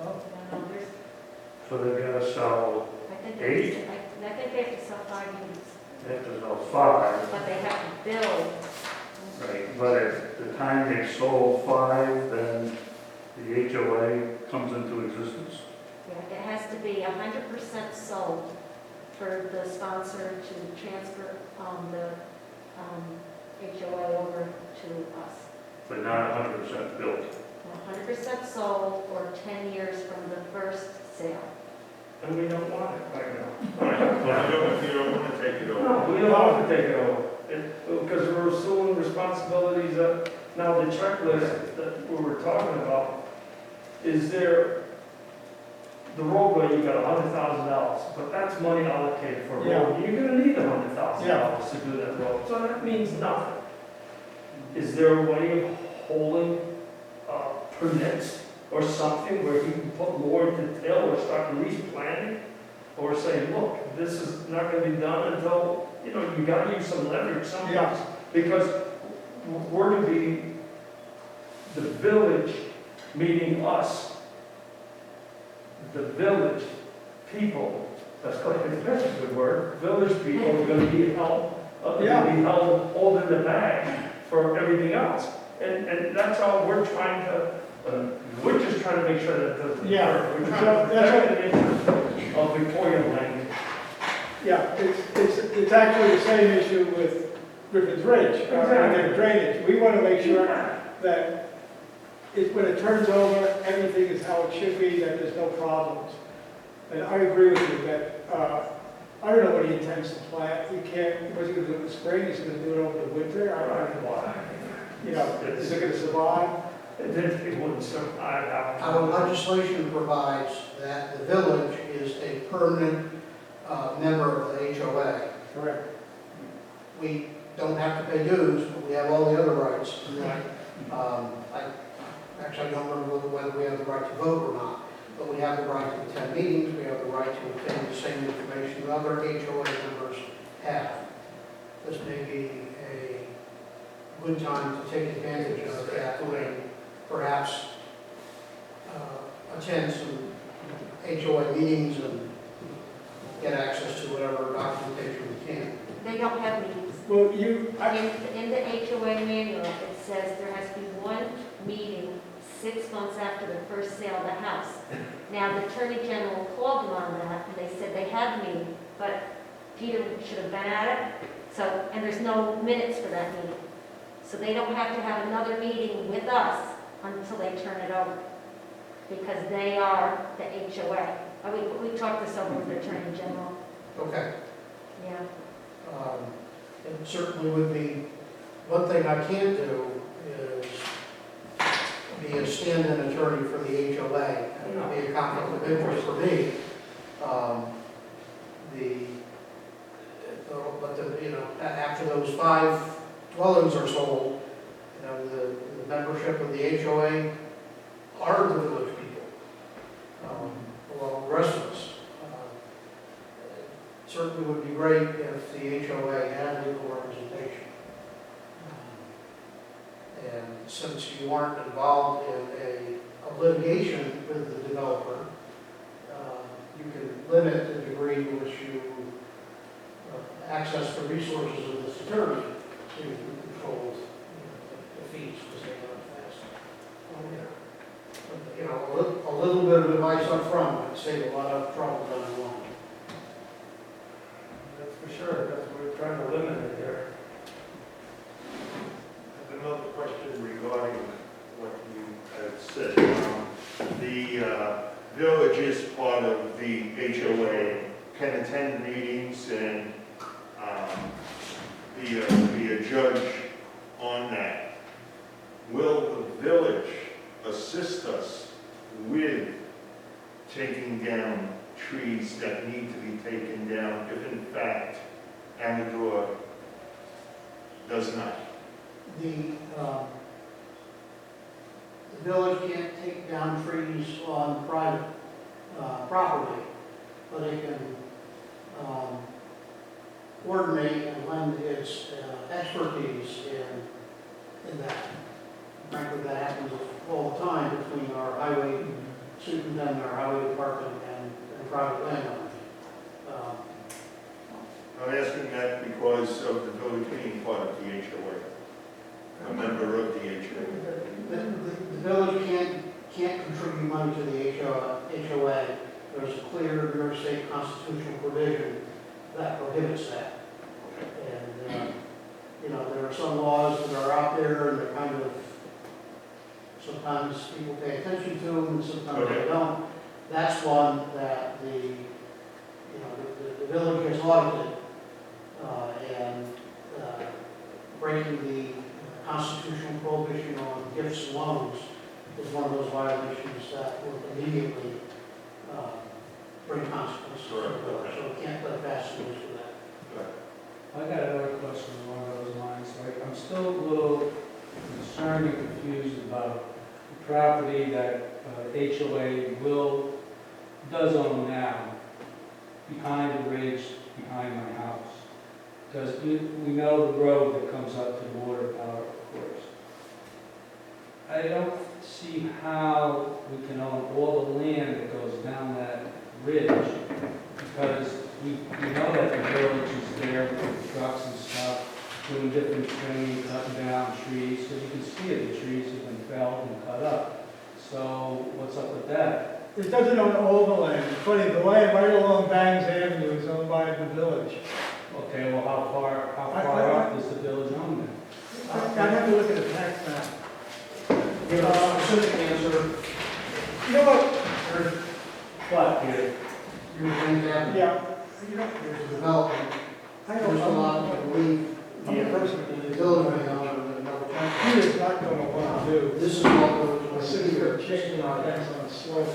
[SPEAKER 2] Oh.
[SPEAKER 3] No, there's,
[SPEAKER 4] So they're gonna sell,
[SPEAKER 3] I think
[SPEAKER 4] Eight?
[SPEAKER 3] I think they have to sell 5 units,
[SPEAKER 4] they have to sell 5,
[SPEAKER 3] but they have to build.
[SPEAKER 4] right, but at the time they sold 5, then the HOA comes into existence.
[SPEAKER 3] Yeah, it has to be 100% sold for the sponsor to transfer the HOA over to us.
[SPEAKER 4] But not 100% built.
[SPEAKER 3] 100% sold or 10 years from the first sale.
[SPEAKER 8] And we don't want it right now.
[SPEAKER 9] You don't want to take it over.
[SPEAKER 8] No, we don't want to take it over. Because we're assuming responsibilities of, now the checklist that we were talking about, is there, the roadway, you got $100,000, but that's money allocated for a road. You're gonna need $100,000 to do that road, so that means nothing. Is there a way of holding permits or something where you can put more in detail or start replanning? Or say, look, this is not gonna be done until, you know, you gotta use some leverage somehow. Because we're gonna be, the village meeting us, the village people, that's a good word, village people are gonna be held, holding the bag for everything else. And that's all we're trying to, we're just trying to make sure that doesn't occur. We're trying to protect the interest of Victoria Land.
[SPEAKER 2] Yeah, it's actually the same issue with Griffin's Ridge, their drainage. We want to make sure that when it turns over, everything is how it should be, that there's no problems. And I agree with you that, I don't know what he intends to plant. What's he going to do in the spring? He's going to do it over the winter? I don't know. You know, is it going to survive?
[SPEAKER 8] It wouldn't survive.
[SPEAKER 1] Our legislation provides that the village is a permanent member of the HOA.
[SPEAKER 2] Correct.
[SPEAKER 1] We don't have to pay dues, but we have all the other rights.
[SPEAKER 2] Right.
[SPEAKER 1] Actually, I don't remember whether we have the right to vote or not, but we have the right to attend meetings, we have the right to obtain the same information that other HOA members have. This may be a good time to take advantage of that, and perhaps attend some HOA meetings and get access to whatever documentation we can.
[SPEAKER 3] They don't have meetings.
[SPEAKER 2] Well,
[SPEAKER 3] In the HOA manual, it says there has to be one meeting 6 months after the first sale of the house. Now, the Attorney General called them on that, and they said they had a meeting, but Peter should have been at it, so, and there's no minutes for that meeting. So they don't have to have another meeting with us until they turn it over, because they are the HOA. We talked this over with the Attorney General,
[SPEAKER 1] Okay.
[SPEAKER 3] yeah.
[SPEAKER 1] It certainly would be, one thing I can't do is be a stand-in attorney for the HOA. It would be a conflict of interest for me. After those 5 dwellings are sold, the membership of the HOA are the village people, along the rest of us. Certainly would be great if the HOA had legal representation. And since you aren't involved in a litigation with the developer, you can limit the degree to which you access the resources of this attorney to control the fees, because they have fast. A little bit of advice up front would save a lot of trouble down the line.
[SPEAKER 8] That's for sure, that's what we're trying to limit it here.
[SPEAKER 9] I have another question regarding what you had said. The village is part of the HOA, can attend meetings and be a judge on that. Will the village assist us with taking down trees that need to be taken down if in fact Amador does not?
[SPEAKER 1] The village can't take down trees on private property, but it can coordinate and lend its expertise in that. Frankly, that happens all the time between our highway superintendent, our highway department, and private landowners.
[SPEAKER 9] I'm asking that because of the village being part of the HOA, a member of the HOA.
[SPEAKER 1] The village can't contribute money to the HOA. There's a clear New York State constitutional provision that prohibits that. And, there are some laws that are out there and they're kind of, sometimes people pay attention to them and sometimes they don't. That's one that the village has audited, and breaking the constitutional prohibition on gifts and loans is one of those violations that will immediately bring consequences to the village. So we can't play fast and loose with that.
[SPEAKER 10] I got another question along those lines. I'm still a little concerned and confused about the property that HOA does own now, behind the ridge, behind my house. Because we know the road that comes up to the water power, of course. I don't see how we can own all the land that goes down that ridge, because we know that the village is there with trucks and stuff, doing different trimming, cutting down trees, because you can see it, the trees have been felled and cut up. So what's up with that?
[SPEAKER 2] It doesn't own all the land. It's funny, the land right along Bangs Avenue is owned by the village.
[SPEAKER 10] Okay, well, how far up does the village own that?
[SPEAKER 2] I'd have to look at the tax map.
[SPEAKER 1] Give a specific answer.
[SPEAKER 2] You know what?
[SPEAKER 10] What, Peter?
[SPEAKER 1] Here's things happen.
[SPEAKER 2] Yeah.
[SPEAKER 1] There's a development.
[SPEAKER 2] I
[SPEAKER 1] There's
[SPEAKER 2] don't
[SPEAKER 1] a lot
[SPEAKER 2] know.
[SPEAKER 1] that we,
[SPEAKER 2] I'm a person
[SPEAKER 1] the
[SPEAKER 2] who
[SPEAKER 1] village may own and another town.
[SPEAKER 2] He is not going to want to do.
[SPEAKER 1] This is what we're
[SPEAKER 2] A
[SPEAKER 1] going to
[SPEAKER 2] city
[SPEAKER 1] do.
[SPEAKER 2] of chicken on fence on a slope.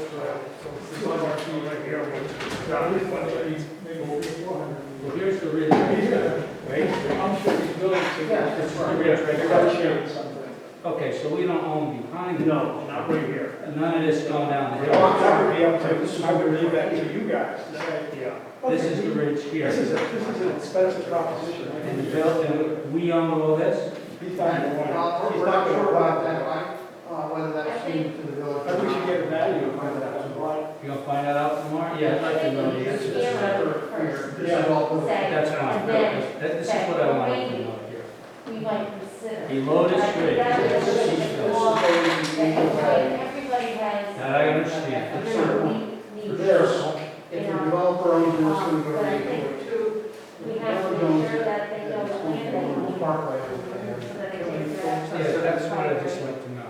[SPEAKER 8] It's on our feet right here.
[SPEAKER 2] Maybe 400.
[SPEAKER 10] Well, here's the ridge right here, right?
[SPEAKER 2] I'm sure he's willing to.
[SPEAKER 1] Yeah, that's right.
[SPEAKER 2] Negotiate something.
[SPEAKER 10] Okay, so we don't own behind it.
[SPEAKER 8] No, not right here.
[SPEAKER 10] None of this going down the
[SPEAKER 2] Well,
[SPEAKER 10] hill.
[SPEAKER 2] that would be up to, I would leave that to you guys to say.
[SPEAKER 8] Yeah.
[SPEAKER 10] This
[SPEAKER 2] okay,
[SPEAKER 10] is the ridge here.
[SPEAKER 2] This is an expensive proposition.
[SPEAKER 10] And the bill, and we own all this?
[SPEAKER 2] He's not gonna want to.
[SPEAKER 1] We're not sure about that, right? Whether that's due to the village.
[SPEAKER 2] I think we should get a value of whether that was right.
[SPEAKER 10] You gonna find that out tomorrow? Yeah, I'd like to know the answer.
[SPEAKER 1] This is separate here. This is all.
[SPEAKER 3] Say,
[SPEAKER 10] That's fine.
[SPEAKER 3] and then
[SPEAKER 10] This is what I wanted to know here.
[SPEAKER 3] we might consider.
[SPEAKER 10] Below this ridge,
[SPEAKER 3] That
[SPEAKER 10] this
[SPEAKER 3] is
[SPEAKER 10] is
[SPEAKER 3] the
[SPEAKER 10] the
[SPEAKER 3] law, that everybody has.
[SPEAKER 10] That I understand.
[SPEAKER 3] We need.
[SPEAKER 1] This, if the developer owns this, then we're
[SPEAKER 3] But I
[SPEAKER 1] going to do
[SPEAKER 3] think
[SPEAKER 1] it.
[SPEAKER 3] too, we have to make sure that they know the land they own.
[SPEAKER 1] Parkway.
[SPEAKER 3] So that they take their access.
[SPEAKER 10] Yeah, that's what I'd just like to know.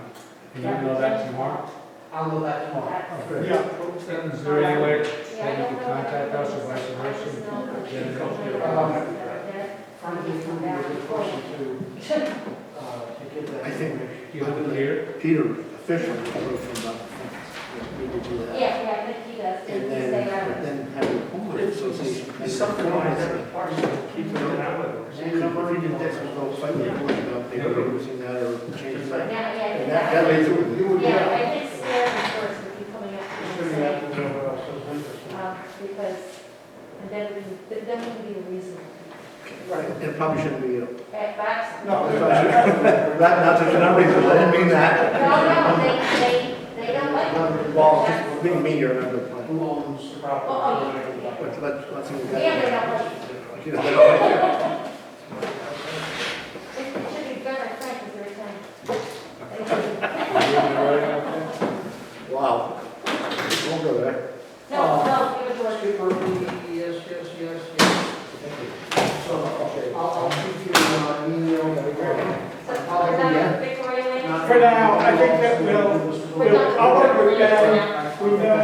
[SPEAKER 10] Can you know that tomorrow?
[SPEAKER 1] I'll know that tomorrow.
[SPEAKER 3] That's-
[SPEAKER 2] Yeah.
[SPEAKER 10] Is there any way
[SPEAKER 3] Yeah, I
[SPEAKER 10] that you
[SPEAKER 3] don't
[SPEAKER 10] can
[SPEAKER 3] know
[SPEAKER 10] contact us or
[SPEAKER 3] what
[SPEAKER 10] vice
[SPEAKER 3] I
[SPEAKER 10] versa?
[SPEAKER 3] just know that
[SPEAKER 10] Get it
[SPEAKER 3] she's
[SPEAKER 10] out
[SPEAKER 3] going
[SPEAKER 10] here.
[SPEAKER 3] to
[SPEAKER 1] Frankly, it would be a good question to get that
[SPEAKER 6] I think-
[SPEAKER 1] information.
[SPEAKER 10] You have it here?
[SPEAKER 6] Peter officially wrote from about the fence. We need to do that.
[SPEAKER 3] Yeah, I think he does,
[SPEAKER 6] And
[SPEAKER 3] and he say,
[SPEAKER 6] then have the homeowners association.
[SPEAKER 8] It's something like that, partially, keep it that way.
[SPEAKER 6] Same number, you can text us, go fight with about maybe reducing that or changing
[SPEAKER 3] yeah,
[SPEAKER 6] that.
[SPEAKER 3] yeah, I
[SPEAKER 6] And
[SPEAKER 3] think
[SPEAKER 6] that way through.
[SPEAKER 1] You would
[SPEAKER 3] Yeah,
[SPEAKER 1] get,
[SPEAKER 3] I think Sarah first would be coming up to
[SPEAKER 1] sure
[SPEAKER 3] and
[SPEAKER 1] you have
[SPEAKER 3] say,
[SPEAKER 1] to know what else is interesting.
[SPEAKER 3] because, and then we can be reasonable.
[SPEAKER 6] Right, and it probably shouldn't be,
[SPEAKER 3] That's,
[SPEAKER 2] No,
[SPEAKER 6] not to numbers, I didn't mean that.
[SPEAKER 3] no, they don't like it.
[SPEAKER 6] Well, just being mean, another plan.
[SPEAKER 1] Who owns the
[SPEAKER 3] Oh,
[SPEAKER 1] property?
[SPEAKER 6] Let's see.
[SPEAKER 3] Yeah, they don't like it.
[SPEAKER 6] She doesn't know.
[SPEAKER 3] It should be better, Frank, is every time.
[SPEAKER 6] Wow. Won't go there.
[SPEAKER 3] No, give it to us.
[SPEAKER 1] Skipper, yes. So, okay, I'll shoot you an email.
[SPEAKER 3] So, we're done with Victoria Lane?
[SPEAKER 2] For now, I think that I'll work with Ben. We know,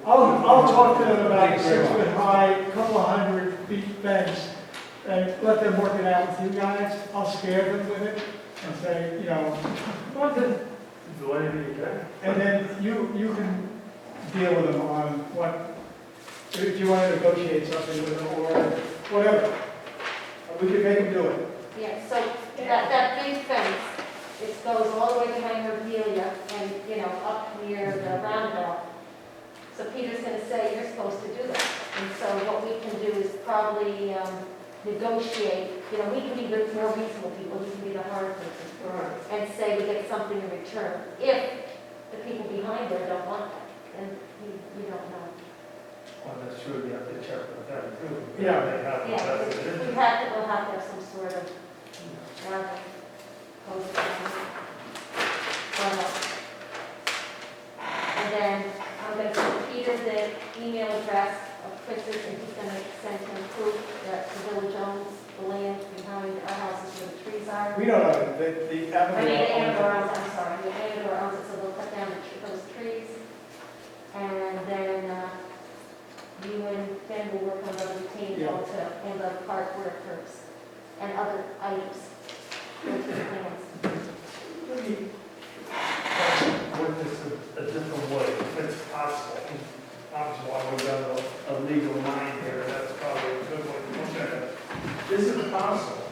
[SPEAKER 2] I'll talk to them about a 6 foot high, couple of 100 feet fence and let them work it out with you guys. I'll scare them with it and say, you know,
[SPEAKER 8] Do anything you can.
[SPEAKER 2] and then you can deal with them on what, if you want to negotiate something with them or whatever. We can make them do it.
[SPEAKER 3] Yeah, so that big fence, it goes all the way behind Revelia and, up near the roundabout. So Peter's gonna say, you're supposed to do that. And so what we can do is probably negotiate, we can be the more reasonable people, he can be the hard person. And say we get something in return. If the people behind there don't want that, then we don't know.
[SPEAKER 8] Well, that's true, you have to check with them too.
[SPEAKER 2] Yeah.
[SPEAKER 8] They have,
[SPEAKER 3] Yeah,
[SPEAKER 8] that's it.
[SPEAKER 3] we'll have to have some sort of, post. And then I'm gonna send Peter the email address of Chris's, and he's gonna send him proof that the village owns the land behind our houses where the trees are.
[SPEAKER 2] We don't know, the
[SPEAKER 3] I mean,
[SPEAKER 2] avenue.
[SPEAKER 3] I'm sorry, the Amador owns it, so they'll cut down those trees. And then, you and Ben will work on the retaining wall to, and the park where it hurts, and other items. Go to the plans.
[SPEAKER 8] With this a different way, if it's possible. Obviously, while we've got a legal mind here, that's probably a good way to look at it. Is it possible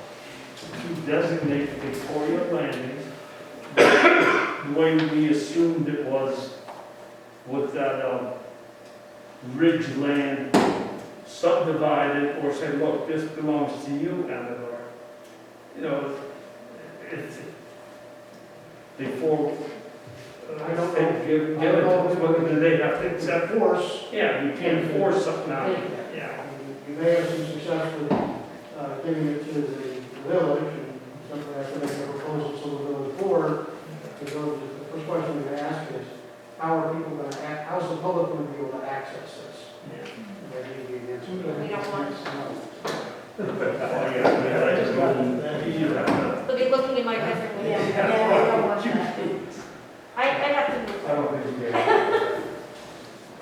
[SPEAKER 8] to designate Victoria Landing the way we assumed it was with that ridge land subdivided, or say, look, this belongs to you, Amador? It's before.
[SPEAKER 1] I don't know.
[SPEAKER 8] Give it to us, whether they have to accept.
[SPEAKER 1] Force.
[SPEAKER 8] Yeah, you can't force something out. Yeah.
[SPEAKER 1] You may have some success with giving it to the village, and something like that, make a proposal to the village board. The first question we're going to ask is, how are people going to, how's the public going to be able to access this? Maybe the answer to that
[SPEAKER 3] We don't want-
[SPEAKER 1] is no.
[SPEAKER 8] Oh, yeah, I just don't, you have to.
[SPEAKER 3] They'll be looking in my bedroom, yeah,
[SPEAKER 8] Yeah.
[SPEAKER 3] I don't want that. I have to.
[SPEAKER 8] I don't think you can.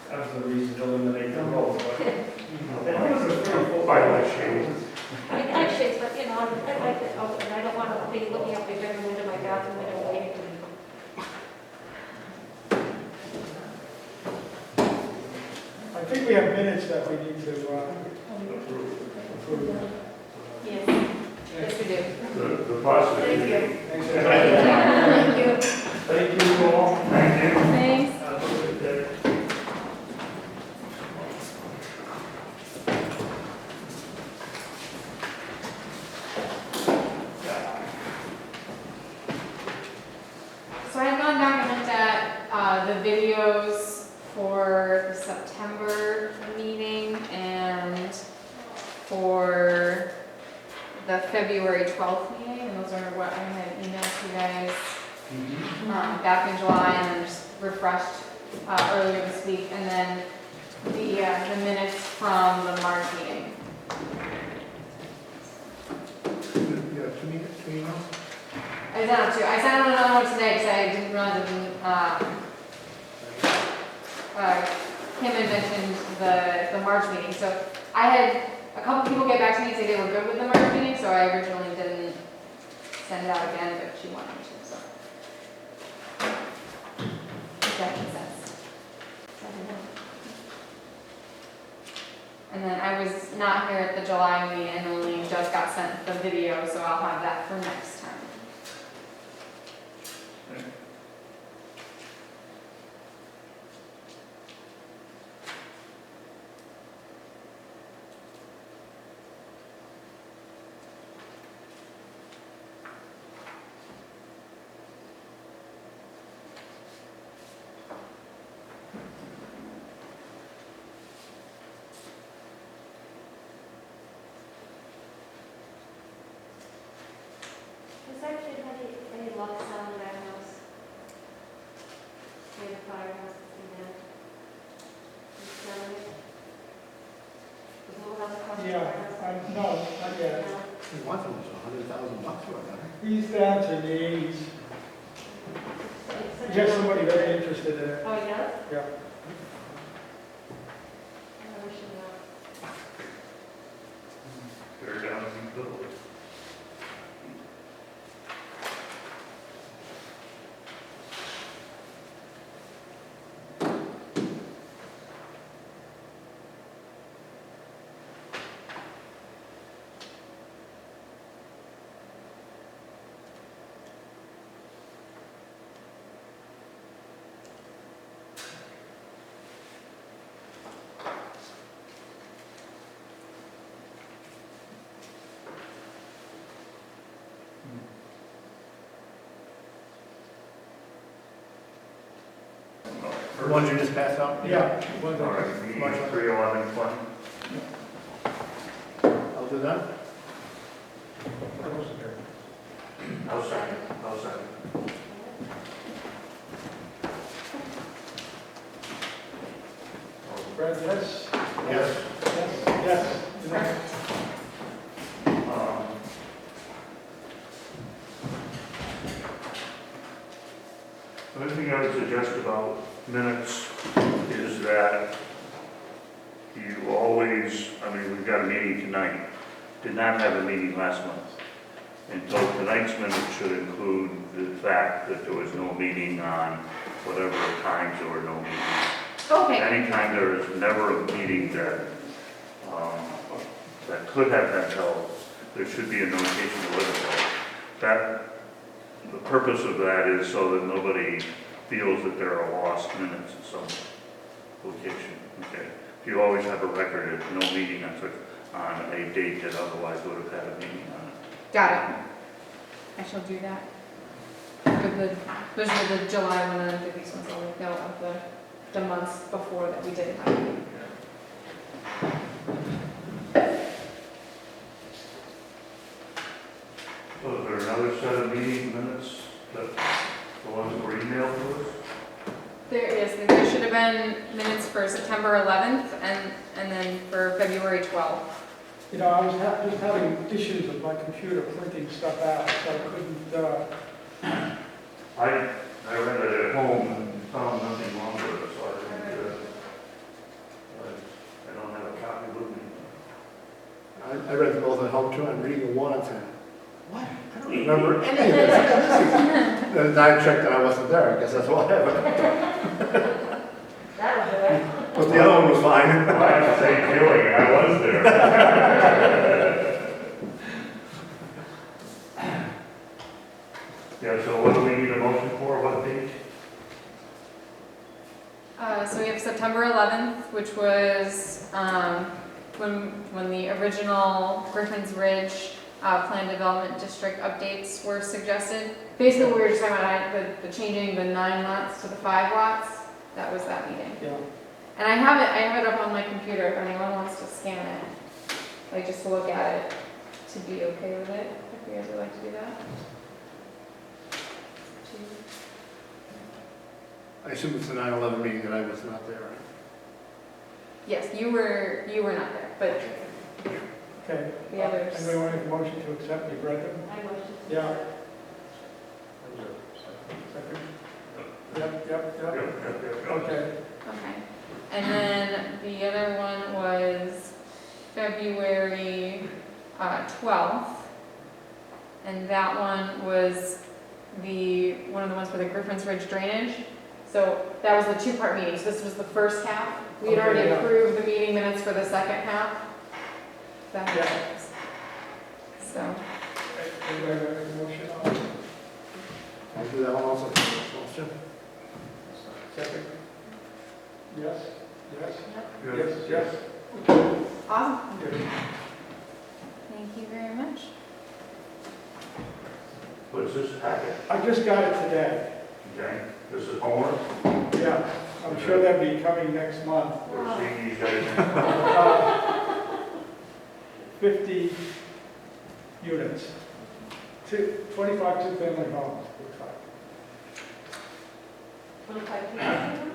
[SPEAKER 8] That's the reason to eliminate the road, but. It was a pretty violation.
[SPEAKER 3] I like shades, but I like it, and I don't want to be looking up my bedroom window, my bathroom window, waiting for me.
[SPEAKER 2] I think we have minutes that we need to approve.
[SPEAKER 3] Yes, yes we do.
[SPEAKER 4] the process.
[SPEAKER 3] Thank you.
[SPEAKER 2] Thanks,
[SPEAKER 3] Thank you.
[SPEAKER 8] Thank you all.
[SPEAKER 4] Thank you.
[SPEAKER 5] Thanks.
[SPEAKER 8] Have a good day.
[SPEAKER 5] So I have gone back and looked at the videos for the September meeting and for the February 12th meeting, and those are what I had emailed to you guys back in July, and then just refreshed earlier this week, and then the minutes from the March meeting.
[SPEAKER 6] You have 2 minutes, 2 emails?
[SPEAKER 5] I sent out two. I sent out another one today because I didn't realize it didn't, Kim had mentioned the March meeting. So I had a couple people get back to me and say they were good with the March meeting, so I originally didn't send it out again, but she wanted me to, so. If that makes sense. And then I was not here at the July meeting and only just got sent the video, so I'll have that for next time.
[SPEAKER 3] Has there been any luck selling that house? The firehouse that's in there? You selling it? Is no one else across the
[SPEAKER 2] Yeah,
[SPEAKER 3] firehouse?
[SPEAKER 2] no, not yet.
[SPEAKER 3] No?
[SPEAKER 6] He wants them $100,000 worth, I think.
[SPEAKER 2] He's down to the 80s.
[SPEAKER 3] It's such
[SPEAKER 2] He has
[SPEAKER 3] a-
[SPEAKER 2] somebody very interested in it.
[SPEAKER 3] Oh, he does?
[SPEAKER 2] Yeah.
[SPEAKER 3] I wish he would.
[SPEAKER 4] Tear down and build.
[SPEAKER 6] The ones you just passed out?
[SPEAKER 2] Yeah.
[SPEAKER 4] All right, meeting 3/11/20.
[SPEAKER 6] I'll do that.
[SPEAKER 2] I wasn't there.
[SPEAKER 4] I'll second.
[SPEAKER 2] Brad, yes?
[SPEAKER 6] Yes.
[SPEAKER 2] Yes, yes.
[SPEAKER 4] The only thing I would suggest about minutes is that you always, I mean, we've got a meeting tonight, did not have a meeting last month. And so tonight's minutes should include the fact that there was no meeting on whatever times there were no meetings.
[SPEAKER 5] Okay.
[SPEAKER 4] Anytime there is never a meeting that, that could have been held, there should be a notation to let it go. That, the purpose of that is so that nobody feels that there are lost minutes in some location, okay? If you always have a record of no meeting on a date that otherwise would have had a meeting on it.
[SPEAKER 5] Got it. I shall do that. Those are the July one and then these ones I'll make note of the months before that we didn't have a meeting.
[SPEAKER 4] So is there another set of meeting minutes that, the ones that were emailed to us?
[SPEAKER 5] There is, there should have been minutes for September 11th and then for February 12th.
[SPEAKER 2] You know, I was just having issues with my computer printing stuff out, so I couldn't,
[SPEAKER 4] I read it at home and found nothing wrong with it, so I didn't, I don't have a copy with me.
[SPEAKER 6] I read them both at home too, I'm reading one and saying, what? I don't remember any of this. Then I checked and I wasn't there, I guess that's why.
[SPEAKER 3] That was it.
[SPEAKER 6] But the other one was fine.
[SPEAKER 4] I have the same feeling, I was there. Yeah, so what do we need a motion for, what date?
[SPEAKER 5] So we have September 11th, which was when the original Griffin's Ridge Plan Development District updates were suggested. Basically, we were just talking about the changing the 9 lots to the 5 lots. That was that meeting.
[SPEAKER 2] Yeah.
[SPEAKER 5] And I have it up on my computer if anyone wants to scan it, like just to look at it, to be okay with it, if you guys would like to do that.
[SPEAKER 6] I assume it's the 9/11 meeting that I was not there.
[SPEAKER 5] Yes, you were not there, but
[SPEAKER 2] Okay.
[SPEAKER 5] the others.
[SPEAKER 2] Anybody want to make a motion to accept, you've read them?
[SPEAKER 3] I wish to.
[SPEAKER 2] Yeah. Second? Yep. Okay.
[SPEAKER 5] Okay. And then the other one was February 12th. And that one was one of the ones for the Griffin's Ridge drainage. So that was the 2-part meeting. So this was the first half. We had
[SPEAKER 2] Okay,
[SPEAKER 5] already
[SPEAKER 2] yeah.
[SPEAKER 5] approved the meeting minutes for the second half. That
[SPEAKER 2] Yeah.
[SPEAKER 5] happens. So,
[SPEAKER 2] Anybody want to make a motion on it?
[SPEAKER 6] I'll do that one also. Motion.
[SPEAKER 2] Second? Yes?
[SPEAKER 3] Yep.
[SPEAKER 2] Yes.
[SPEAKER 5] awesome.
[SPEAKER 2] Yes.
[SPEAKER 5] Thank you very much.
[SPEAKER 4] What's this packet?
[SPEAKER 2] I just got it today.
[SPEAKER 4] Okay, this is homework,
[SPEAKER 2] Yeah, I'm sure that'll be coming next month.
[SPEAKER 4] we're seeing these guys.
[SPEAKER 2] 50 units, 25 two-family homes.
[SPEAKER 3] 25 people?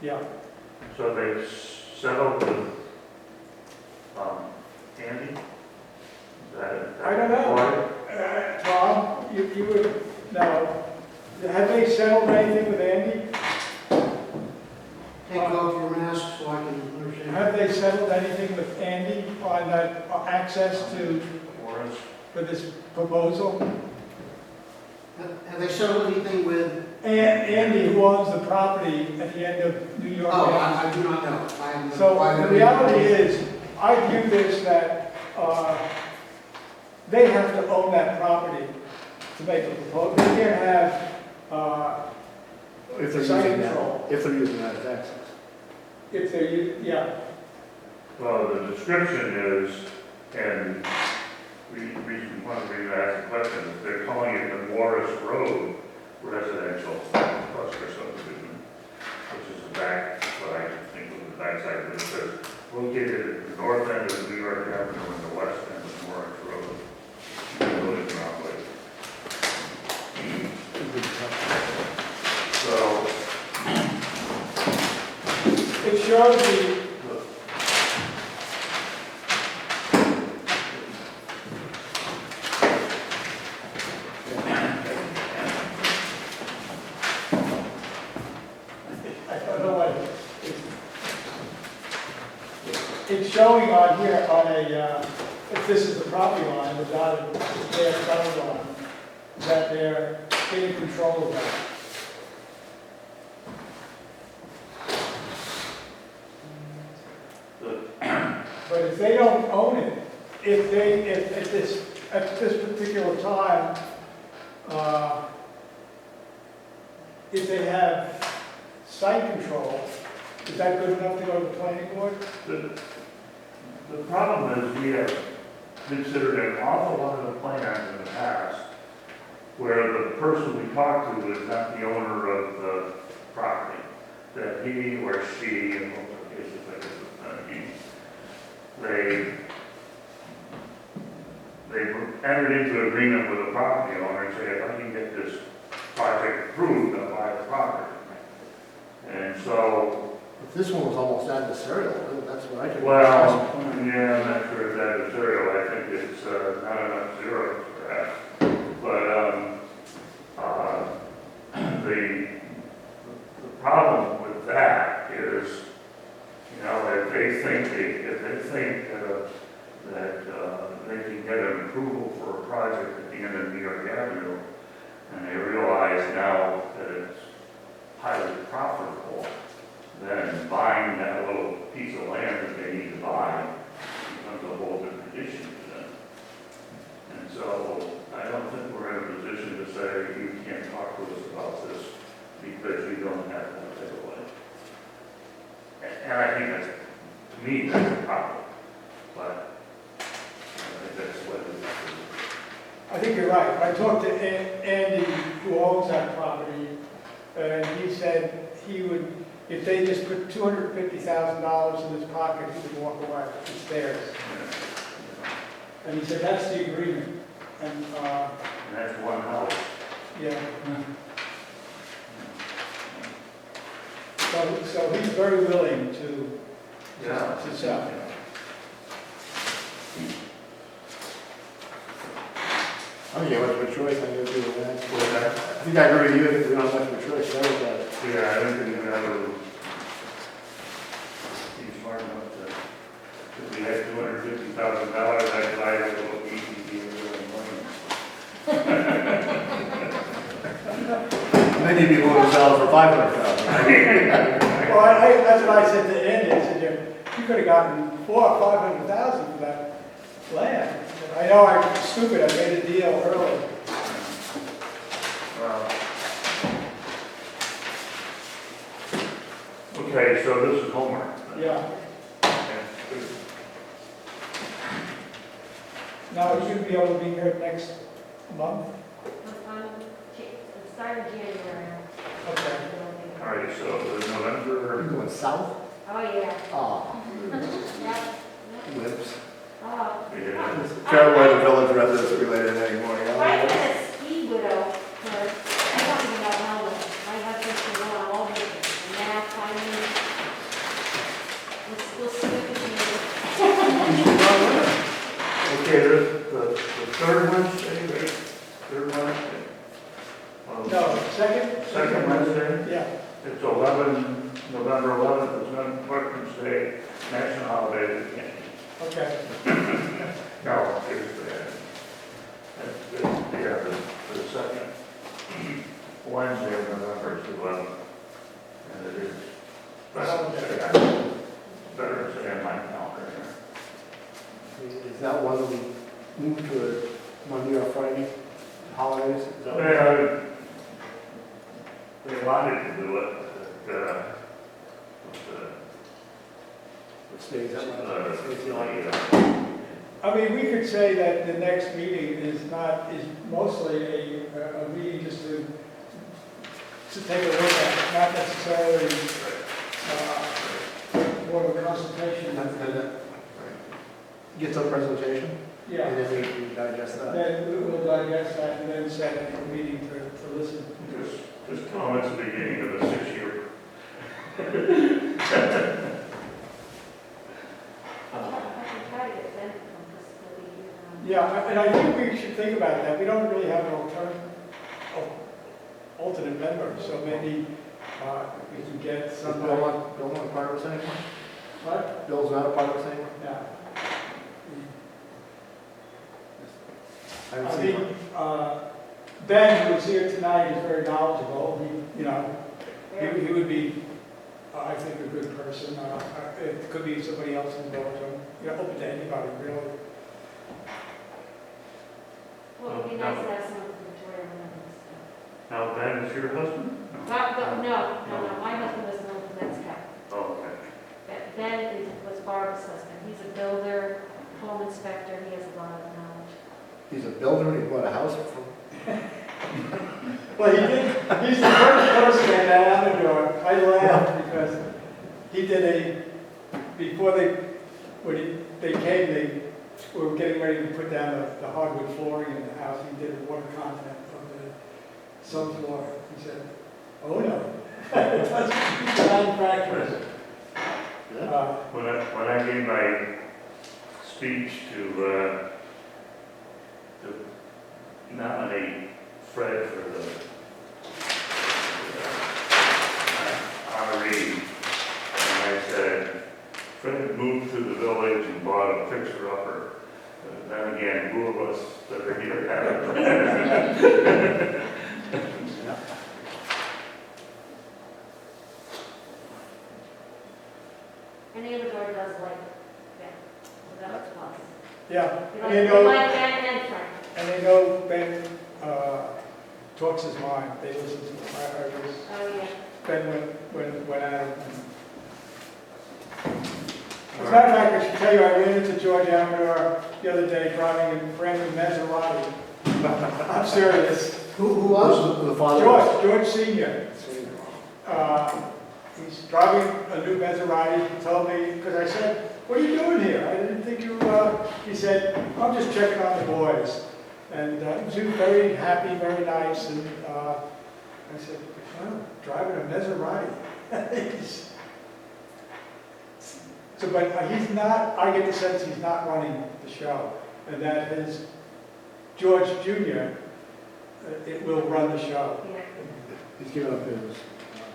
[SPEAKER 2] Yeah,
[SPEAKER 4] So they settled with, Andy? Is that?
[SPEAKER 2] I don't know. Tom, you would, now, have they settled anything with Andy?
[SPEAKER 1] Take off your mask so I can understand.
[SPEAKER 2] Have they settled anything with Andy on that access to,
[SPEAKER 4] Morris?
[SPEAKER 2] for this proposal?
[SPEAKER 1] Have they settled anything with?
[SPEAKER 2] Andy, who owns the property at the end of New York.
[SPEAKER 1] Oh,
[SPEAKER 2] Avenue.
[SPEAKER 1] I do not know. I am.
[SPEAKER 2] So the reality is, I view this that they have to own that property to make a proposal. They can't have
[SPEAKER 6] If they're
[SPEAKER 2] site
[SPEAKER 6] using that,
[SPEAKER 2] control.
[SPEAKER 6] if they're using that as access.
[SPEAKER 2] If they're, yeah,
[SPEAKER 4] Well, the description is, and one of the reasons I asked the question is they're calling it the Morris Road Residential Cluster Subdivision, which is the back, what I think was the backside, but it says located at the north end of New York Avenue and the west end of Morris Road. Village Rockaway. So,
[SPEAKER 2] it shows the, I don't know what, it's showing on here on a, if this is the property line, the dotted, their property line, that they're getting control of that. But if they don't own it, if at this particular time, if they have site control, is that good enough to go to the planning board?
[SPEAKER 4] the problem is we have considered an awful lot of the plans in the past where the person we talked to is not the owner of the property, that he or she, in most cases, I guess it's not he, they entered into agreement with the property owner and said, if I can get this project approved, I'll buy the property. And so,
[SPEAKER 6] If this one was almost adversarial, that's what I could.
[SPEAKER 4] well, yeah, I'm not sure if that is zero. I think it's not enough zeros perhaps. But the problem with that is, you know, if they think that they can get an approval for a project at the end of New York Avenue, and they realize now that it's highly profitable, then buying that little piece of land that they need to buy becomes a whole different issue to them. And so because you don't have that right away. And I think that's, to me, that's a problem, but I think that's what it is.
[SPEAKER 2] I think you're right. I talked to Andy, who owns that property, and he said he would, if they just put $250,000 in his pocket, he would walk away. It's theirs. And he said, that's the agreement. And,
[SPEAKER 4] And that's one house.
[SPEAKER 2] yeah. So he's very willing to sell.
[SPEAKER 6] I don't think you have much of a choice, I think we'll do that. I think I agree with you, I think we don't have much of a choice, that was that.
[SPEAKER 4] Yeah, I don't think we'd ever be smart enough to, if we had $250,000, I'd buy a little ETV or
[SPEAKER 6] And then you'd be willing to sell it for $500,000, right?
[SPEAKER 2] Well, that's what I said to Andy. I said, you could have gotten $400,000 or $500,000 for that land. I know I'm stupid. I made a deal early.
[SPEAKER 4] Okay, so this is homework.
[SPEAKER 2] Yeah.
[SPEAKER 4] Okay.
[SPEAKER 2] Now, you should be able to be here next month.
[SPEAKER 3] It's starting January.
[SPEAKER 2] Okay.
[SPEAKER 4] All right, so the November,
[SPEAKER 6] We're going south?
[SPEAKER 3] Oh, yeah.
[SPEAKER 6] Oh,
[SPEAKER 3] Yeah.
[SPEAKER 6] lips.
[SPEAKER 3] Oh.
[SPEAKER 4] yeah,
[SPEAKER 6] Fairway, the village residents will be later in the morning.
[SPEAKER 3] I had a ski widow for, I don't even know how long. My husband's been going all over, and now finally, we'll swim with
[SPEAKER 4] okay, there's the third Wednesday, right? Third Wednesday?
[SPEAKER 2] No, second?
[SPEAKER 4] Second Wednesday?
[SPEAKER 2] Yeah.
[SPEAKER 4] It's November 11th, it's not Veterans Day, national holiday.
[SPEAKER 2] Okay.
[SPEAKER 4] No, it's the second Wednesday of November is the 11th. And it is Veterans Day. Veterans Day on my calendar here.
[SPEAKER 6] Is that one that we moved to a Monday or Friday holidays? Is that what-
[SPEAKER 4] They wanted to do it, but,
[SPEAKER 6] What state is that one? State's the only-
[SPEAKER 2] I mean, we could say that the next meeting is mostly a meeting just to take a look at, not necessarily more of a consultation.
[SPEAKER 6] Get some presentation,
[SPEAKER 2] Yeah.
[SPEAKER 6] and then we digest that.
[SPEAKER 2] Then we will digest that and then set a meeting to listen.
[SPEAKER 4] just tell them it's the beginning of a 6-year.
[SPEAKER 3] I can try to get them from this city.
[SPEAKER 2] Yeah, and I think we should think about that. We don't really have an alternate member, so maybe we can get
[SPEAKER 6] Is
[SPEAKER 2] somebody.
[SPEAKER 6] Bill not a part of this anymore?
[SPEAKER 2] What?
[SPEAKER 6] Bill's not a part of this anymore?
[SPEAKER 2] Yeah.
[SPEAKER 6] I haven't
[SPEAKER 2] I
[SPEAKER 6] seen
[SPEAKER 2] think,
[SPEAKER 6] him.
[SPEAKER 2] Ben, who was here tonight, is very knowledgeable. He would be, I think, a good person. It could be somebody else in Belgium. Open to anybody, really.
[SPEAKER 3] Well, it'd be nice to have some of the Victoria members.
[SPEAKER 4] Now, Ben is your husband?
[SPEAKER 3] No, my husband was known for next guy.
[SPEAKER 4] Oh, okay.
[SPEAKER 3] Ben was Barbara's husband. He's a builder, home inspector, he has a lot of knowledge.
[SPEAKER 6] He's a builder, he bought a house from.
[SPEAKER 2] Well, he's the first person at that Amador. I laughed because he did when they came, they were getting ready to put down the hardwood flooring in the house. He did the water content of the subfloor. He said, oh no. It doesn't, he's a manufacturer.
[SPEAKER 4] When I gave my speech to nominate Fred for the honoree, and I said, Fred moved to the village and bought a fixer-upper. Then again, who of us that are here have
[SPEAKER 3] And the other door does like, yeah, so that's a plus.
[SPEAKER 2] Yeah.
[SPEAKER 3] We
[SPEAKER 2] And they
[SPEAKER 3] like
[SPEAKER 2] know,
[SPEAKER 3] Ben and Frank.
[SPEAKER 2] and they know Ben talks his mind. They listen to him. I was,
[SPEAKER 3] Oh, yeah.
[SPEAKER 2] Ben went at him. As a matter of fact, I should tell you, I ran into George Amador the other day driving a brand new Maserati. I'm serious.
[SPEAKER 1] Who was?
[SPEAKER 6] The father.
[SPEAKER 2] George Senior. He's driving a new Maserati. He told me, because I said, "What are you doing here? I didn't think you." He said, "I'm just checking on the boys." And he was very happy, very nice. And I said, "Oh, driving a Maserati." So, but he's not. I get the sense he's not running the show, and that his George Jr. It will run the show.
[SPEAKER 3] Yeah.
[SPEAKER 6] He's given up his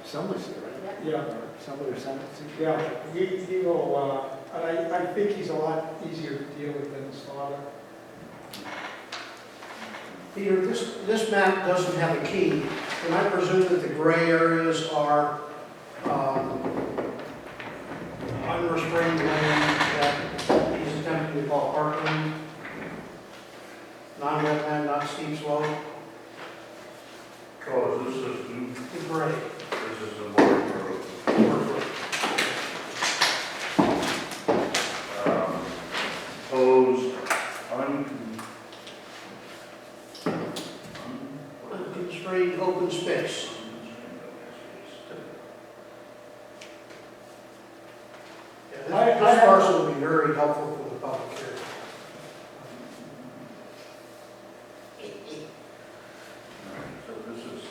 [SPEAKER 6] assembly seat, right?
[SPEAKER 2] Yeah.
[SPEAKER 6] Or assembly or senate seat?
[SPEAKER 2] Yeah, he will, and I think he's a lot easier to deal with than his father.
[SPEAKER 1] Peter, this map doesn't have a key. Can I presume that the gray areas are unrestrained land that he's attempting to call parkland? Non-wetland, not steep slope?
[SPEAKER 4] Oh, is this
[SPEAKER 1] The gray.
[SPEAKER 4] this is the Morgan Road. Proposed
[SPEAKER 1] Unconstrained open space. Yeah, this parcel will be very helpful for the public here.
[SPEAKER 4] So this is,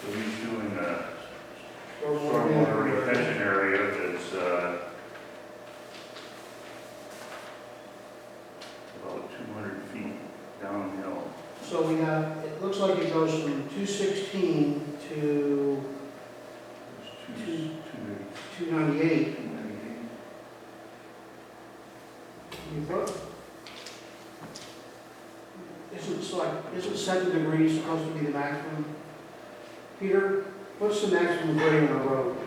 [SPEAKER 4] so he's doing a stormwater retention area that's about 200 feet downhill.
[SPEAKER 1] So we have, it looks like it goes from 216 to
[SPEAKER 4] There's
[SPEAKER 1] 298. You thought? Isn't 7 degrees supposed to be the maximum? Peter, what's the maximum grade on a road?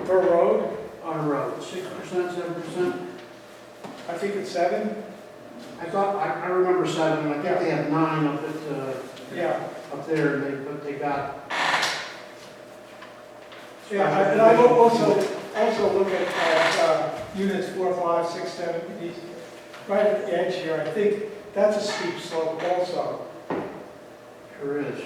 [SPEAKER 2] Per road,
[SPEAKER 1] On a road, 6%, 7%?
[SPEAKER 2] I think it's 7.
[SPEAKER 1] I remember 7, and I think they have 9 up at,
[SPEAKER 2] Yeah.
[SPEAKER 1] up there, but they got.
[SPEAKER 2] Yeah, and I will also look at units 4, 5, 6, 7, these, right at the edge here. I think that's a steep slope also.
[SPEAKER 1] Sure is.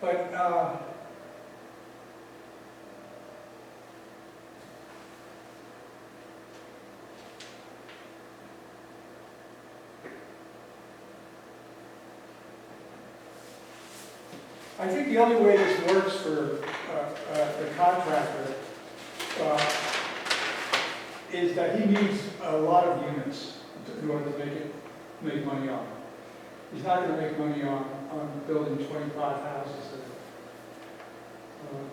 [SPEAKER 2] But I think the only way this works for the contractor is that he needs a lot of units in order to make money on. He's not going to make money on building 25 houses.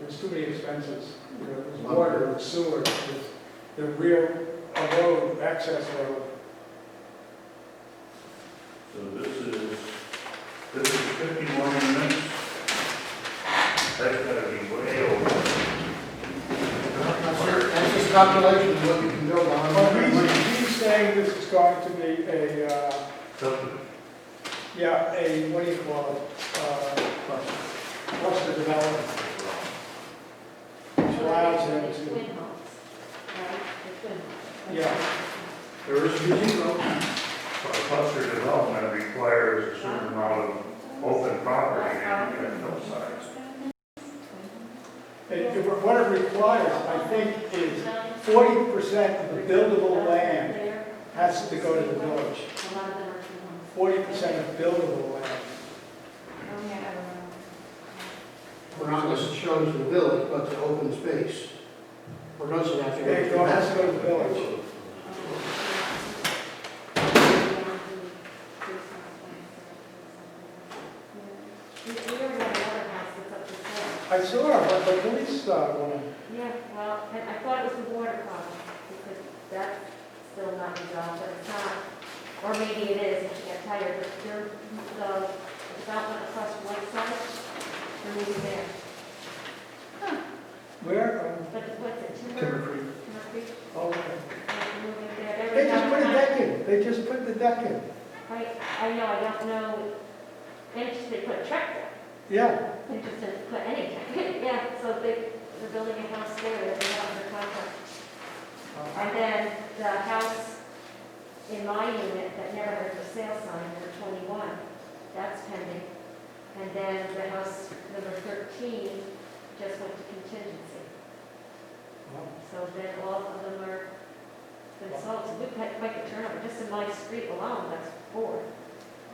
[SPEAKER 2] There's too many expenses. You know, there's water, there's sewer, there's the rear road, access road.
[SPEAKER 4] So this is 51 units. That's gotta be way over.
[SPEAKER 1] That's his calculation of what you can build on.
[SPEAKER 2] Well, he's saying this is going to be a, what do you call it? Cluster development. Which allows him
[SPEAKER 3] Twin
[SPEAKER 2] to,
[SPEAKER 3] homes, right? The twin homes.
[SPEAKER 2] yeah.
[SPEAKER 1] There is a gazebo.
[SPEAKER 4] Cluster development requires a certain amount of open property and hillsides.
[SPEAKER 2] What it requires, I think, is 40% of the buildable land
[SPEAKER 3] There,
[SPEAKER 2] has to go to the village.
[SPEAKER 3] a lot of them are twin homes.
[SPEAKER 2] 40% of buildable land.
[SPEAKER 3] Oh, yeah, I don't know.
[SPEAKER 1] We're not going to show to the village, but to open space. Or does it have to go?
[SPEAKER 2] It has to go to the village. I saw it, but the police woman.
[SPEAKER 3] Yeah, well, I thought it was the water problem, because that's still not resolved, but it's not. Or maybe it is, if you get tired, but the development across White Side, they're moving there.
[SPEAKER 2] Where?
[SPEAKER 3] But what's
[SPEAKER 2] Timber Creek.
[SPEAKER 3] Timber Creek,
[SPEAKER 2] Oh, okay.
[SPEAKER 3] they're moving there.
[SPEAKER 2] They just put a deck in. They just put the deck in.
[SPEAKER 3] I know, I don't know, interested to put a truck there,
[SPEAKER 2] Yeah.
[SPEAKER 3] interested to put anything. Yeah, so they're building a house there that they have under contract. And then the house in my unit that never had for sale sign, number 21, that's pending. And then the house number 13 just went to contingency. So then all of them are been sold. So we've had quite a turnover, just in my street alone, that's 4.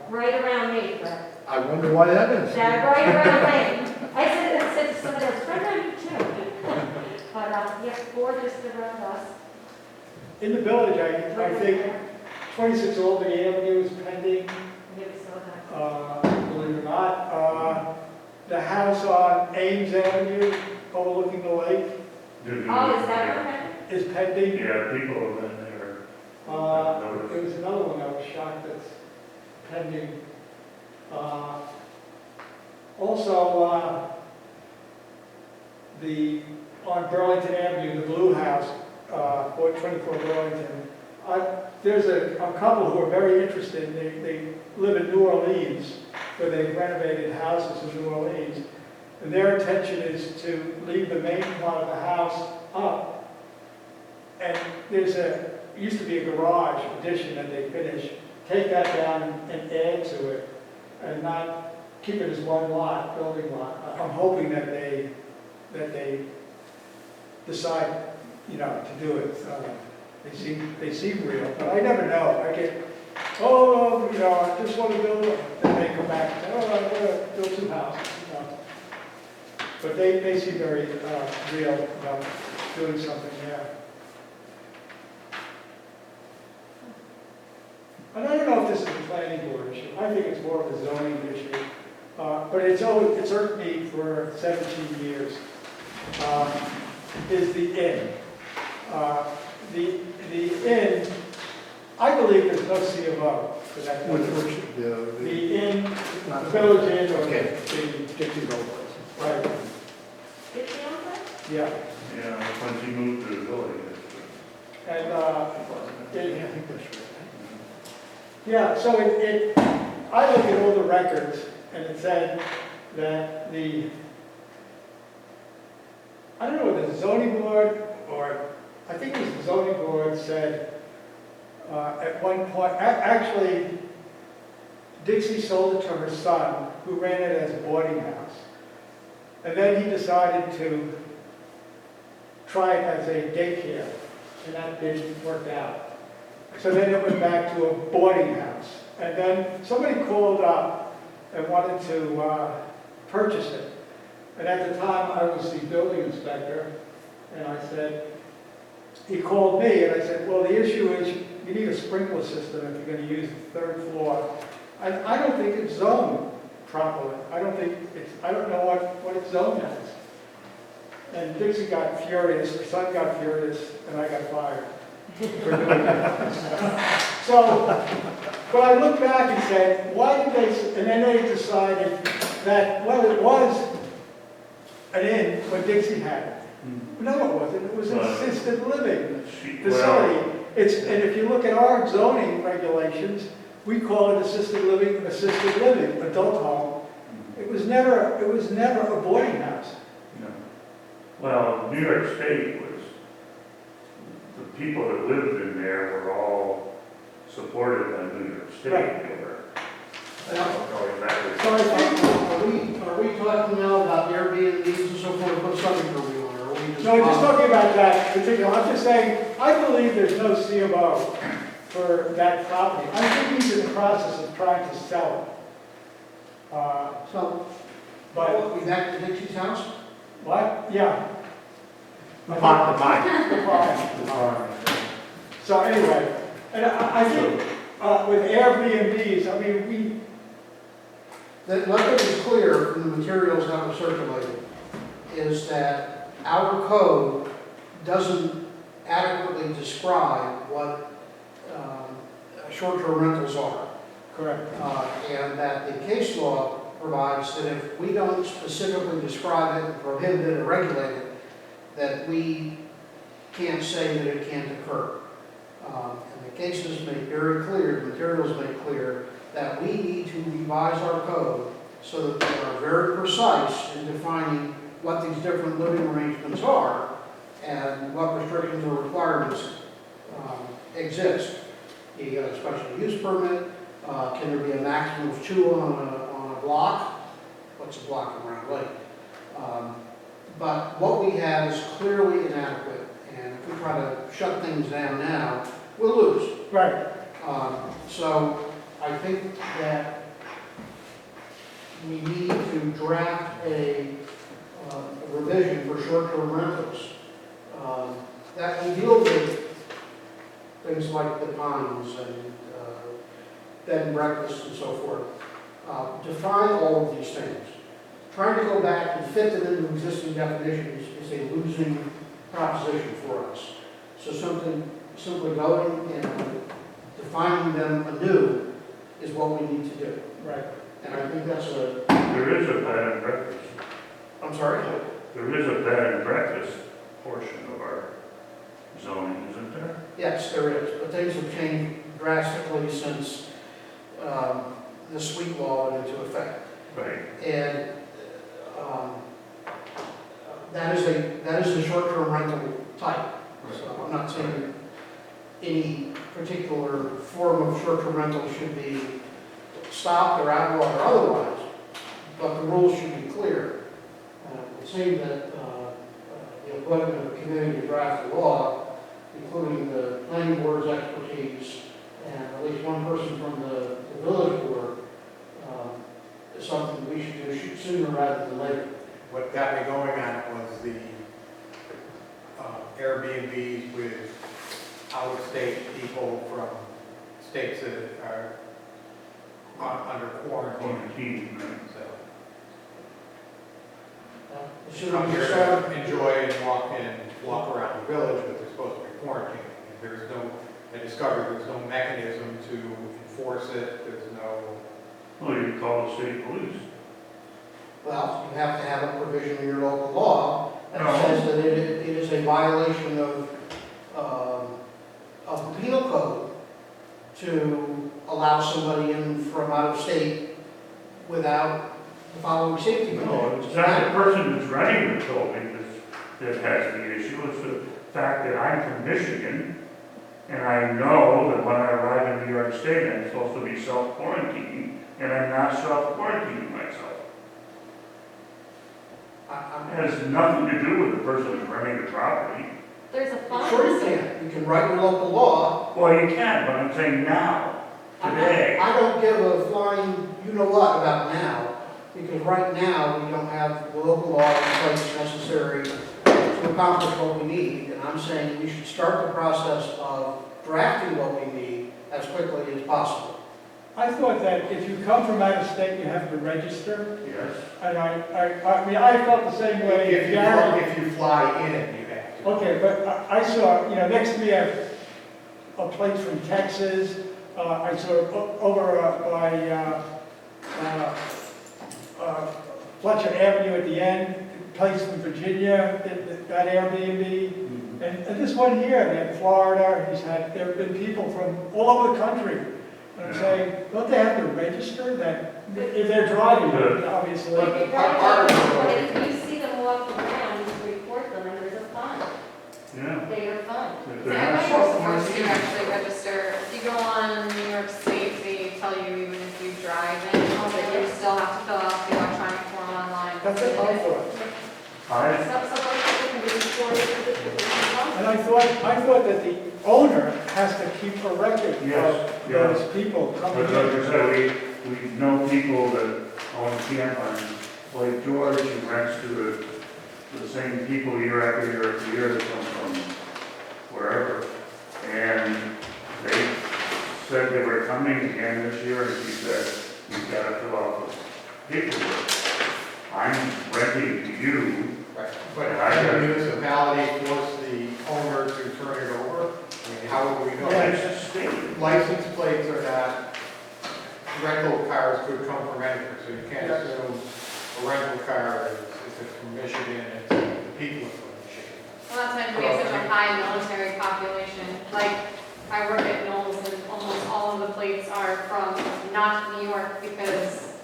[SPEAKER 3] Right around me, Brett.
[SPEAKER 6] I wonder why that is.
[SPEAKER 3] Yeah, right around me. I said to somebody else, right around you too. But, yeah, 4 just around us.
[SPEAKER 2] In the village, I think 26 Albany Avenue is pending.
[SPEAKER 3] Maybe so that.
[SPEAKER 2] Believe it or not. The house on Ames Avenue overlooking the lake
[SPEAKER 3] Oh, is that okay?
[SPEAKER 2] is pending.
[SPEAKER 4] Yeah, people have been there.
[SPEAKER 2] There was another one I was shocked that's pending. Also, on Burlington Avenue, the Blue House, 424 Burlington. There's a couple who are very interested. They live in New Orleans, where they've renovated houses in New Orleans. And their intention is to leave the main part of the house up. And it used to be a garage addition that they finished. Take that down and add to it, and not keep it as one lot, building lot. I'm hoping that they decide, to do it. They seem real, but I never know. I get, I just want to build it. Then they come back and say, I want to build 2 houses. But they seem very real about doing something there. And I don't know if this is a planning board issue. I think it's more of a zoning issue. But it's irked me for 17 years. Is the inn. The inn, I believe there's no C of O for that. The inn, the village inn, or the Dixie Road. Right.
[SPEAKER 3] Did she own that?
[SPEAKER 2] Yeah.
[SPEAKER 4] Yeah, when she moved to the village.
[SPEAKER 2] And so I look at all the records, and it said that I don't know whether the zoning board or, I think it was the zoning board said at one point, actually, Dixie sold it to her son, who ran it as a boarding house. And then he decided to try it as a daycare, and that didn't work out. So then it went back to a boarding house. And then somebody called up and wanted to purchase it. And at the time, I was the building inspector, and I said, he called me, and I said, well, the issue is you need a sprinkler system if you're going to use the 3rd floor. And I don't think it's zoned properly. I don't know what it's zoned as. And Dixie got furious, her son got furious, and I got fired for doing that. So, but I look back and said, why did they, and then they decided that, well, it was an inn when Dixie had it. No, it wasn't. It was an assisted living facility. And if you look at our zoning regulations, we call it assisted living, adult home. It was never a boarding house.
[SPEAKER 4] No. Well, New York State was, the people that lived in there were all supported by New York State.
[SPEAKER 2] Right.
[SPEAKER 4] They were
[SPEAKER 2] So
[SPEAKER 4] exactly.
[SPEAKER 2] I think,
[SPEAKER 1] Are we talking now about Airbnbs and so forth? What subject are we on? Or are we just?
[SPEAKER 2] no, just talking about that particular, I'm just saying, I believe there's no C of O for that property. I think he's in the process of trying to sell it.
[SPEAKER 1] So,
[SPEAKER 2] But,
[SPEAKER 1] we back to Dixie's house?
[SPEAKER 2] what? Yeah.
[SPEAKER 6] The mine.
[SPEAKER 2] The farm. So anyway, and I think with Airbnbs, I mean,
[SPEAKER 1] That, let me be clear from the materials that were circulated, is that our code doesn't adequately describe what short-term rentals are.
[SPEAKER 2] correct.
[SPEAKER 1] And that the case law provides that if we don't specifically describe it, prohibit it, or regulate it, that we can't say that it can't occur. And the cases make very clear, the materials make clear, that we need to revise our code so that we are very precise in defining what these different living arrangements are and what restrictions or requirements exist. You get a special use permit. Can there be a maximum of 2 on a block? What's a block around lake? But what we have is clearly inadequate, and if we try to shut things down now, we'll lose.
[SPEAKER 2] Right.
[SPEAKER 1] So I think that we need to draft a revision for short-term rentals that will deal with things like the Pines and bed and breakfast and so forth. Define all of these things. Trying to go back and fit them into existing definitions is a losing proposition for us. So simply going and defining them anew is what we need to do.
[SPEAKER 2] Right.
[SPEAKER 1] And I think that's a,
[SPEAKER 4] There is a bed and breakfast.
[SPEAKER 1] I'm sorry?
[SPEAKER 4] There is a bed and breakfast portion of our zoning, isn't there?
[SPEAKER 1] Yes, there is, but things have changed drastically since the sweet law went into effect.
[SPEAKER 4] Right.
[SPEAKER 1] And that is a short-term rental type. So I'm not saying any particular form of short-term rental should be stopped or outlawed or otherwise, but the rules should be clear. It would seem that the appointment of a committee to draft the law, including the planning board's expertise and at least one person from the village board, is something we should do sooner rather than later.
[SPEAKER 6] What got me going on it was the Airbnbs with out-of-state people from states that are under quarantine.
[SPEAKER 4] Quarantine, right?
[SPEAKER 6] So
[SPEAKER 1] Should
[SPEAKER 6] come
[SPEAKER 1] we
[SPEAKER 6] here
[SPEAKER 1] start?
[SPEAKER 6] to enjoy and walk around the village, but they're supposed to be quarantined. There's no, I discovered there's no mechanism to enforce it. There's no.
[SPEAKER 4] Well, you call the state police.
[SPEAKER 1] Well, you have to have a provision in your local law that
[SPEAKER 4] No.
[SPEAKER 1] says that it is a violation of the penal code to allow somebody in from out of state without the following safety
[SPEAKER 4] No,
[SPEAKER 1] conditions.
[SPEAKER 4] it's not the person who's running the building that has the issue. It's the fact that I'm from Michigan, and I know that when I arrive in New York State, I'm supposed to be self-quarantining, and I'm not self-quarantining myself. It has nothing to do with the person who's running the property.
[SPEAKER 3] There's a fine.
[SPEAKER 1] Sure you can. You can write your local law.
[SPEAKER 4] Well, you can, but I'm saying now, today.
[SPEAKER 1] I don't give a flying you-know-what about now, because right now, we don't have the local law in place necessary to accomplish what we need. And I'm saying we should start the process of drafting what we need as quickly as possible.
[SPEAKER 2] I thought that if you come from out of state, you have to register.
[SPEAKER 4] Yes.
[SPEAKER 2] And I mean, I felt the same way.
[SPEAKER 6] If you fly in it, you have to.
[SPEAKER 2] Okay, but I saw, next to me, I have a place from Texas. I saw over by Fletcher Avenue at the end, a place from Virginia, that Airbnb. And this one here, in Florida, there have been people from all over the country. And I'm saying, don't they have to register that, if they're driving, obviously?
[SPEAKER 3] But if you see them walking around, you report them, and there's a fine.
[SPEAKER 4] Yeah.
[SPEAKER 3] They are fined.
[SPEAKER 4] If
[SPEAKER 5] So
[SPEAKER 4] they're
[SPEAKER 5] I
[SPEAKER 4] not
[SPEAKER 5] thought you were supposed to
[SPEAKER 4] self-quarantining.
[SPEAKER 5] actually register, if you go on New York State, they tell you even if you drive in, that you still have to fill out the electronic form online.
[SPEAKER 2] That's what I thought.
[SPEAKER 3] Some places can be reported to the fine.
[SPEAKER 2] And I thought that the owner has to keep a record
[SPEAKER 4] Yes,
[SPEAKER 2] of
[SPEAKER 4] yes.
[SPEAKER 2] those people coming
[SPEAKER 4] But like I
[SPEAKER 2] in.
[SPEAKER 4] said, we know people that own camp on Lake George who rents to the same people year after year after year that come from wherever. And they said they were coming again this year, and he said, you've got to fill out the paperwork. I'm renting to you.
[SPEAKER 6] Right. But if the municipality force the owner to turn it over, I mean, how would we know?
[SPEAKER 4] It's a state.
[SPEAKER 6] License plates are not, rental cars could come from anywhere, so you can't assume a rental car is, if it's from Michigan, it's the people are from Michigan.
[SPEAKER 5] A lot of times we have such a high high military population. Like, I work at Knowles and almost all of the plates are from not New York because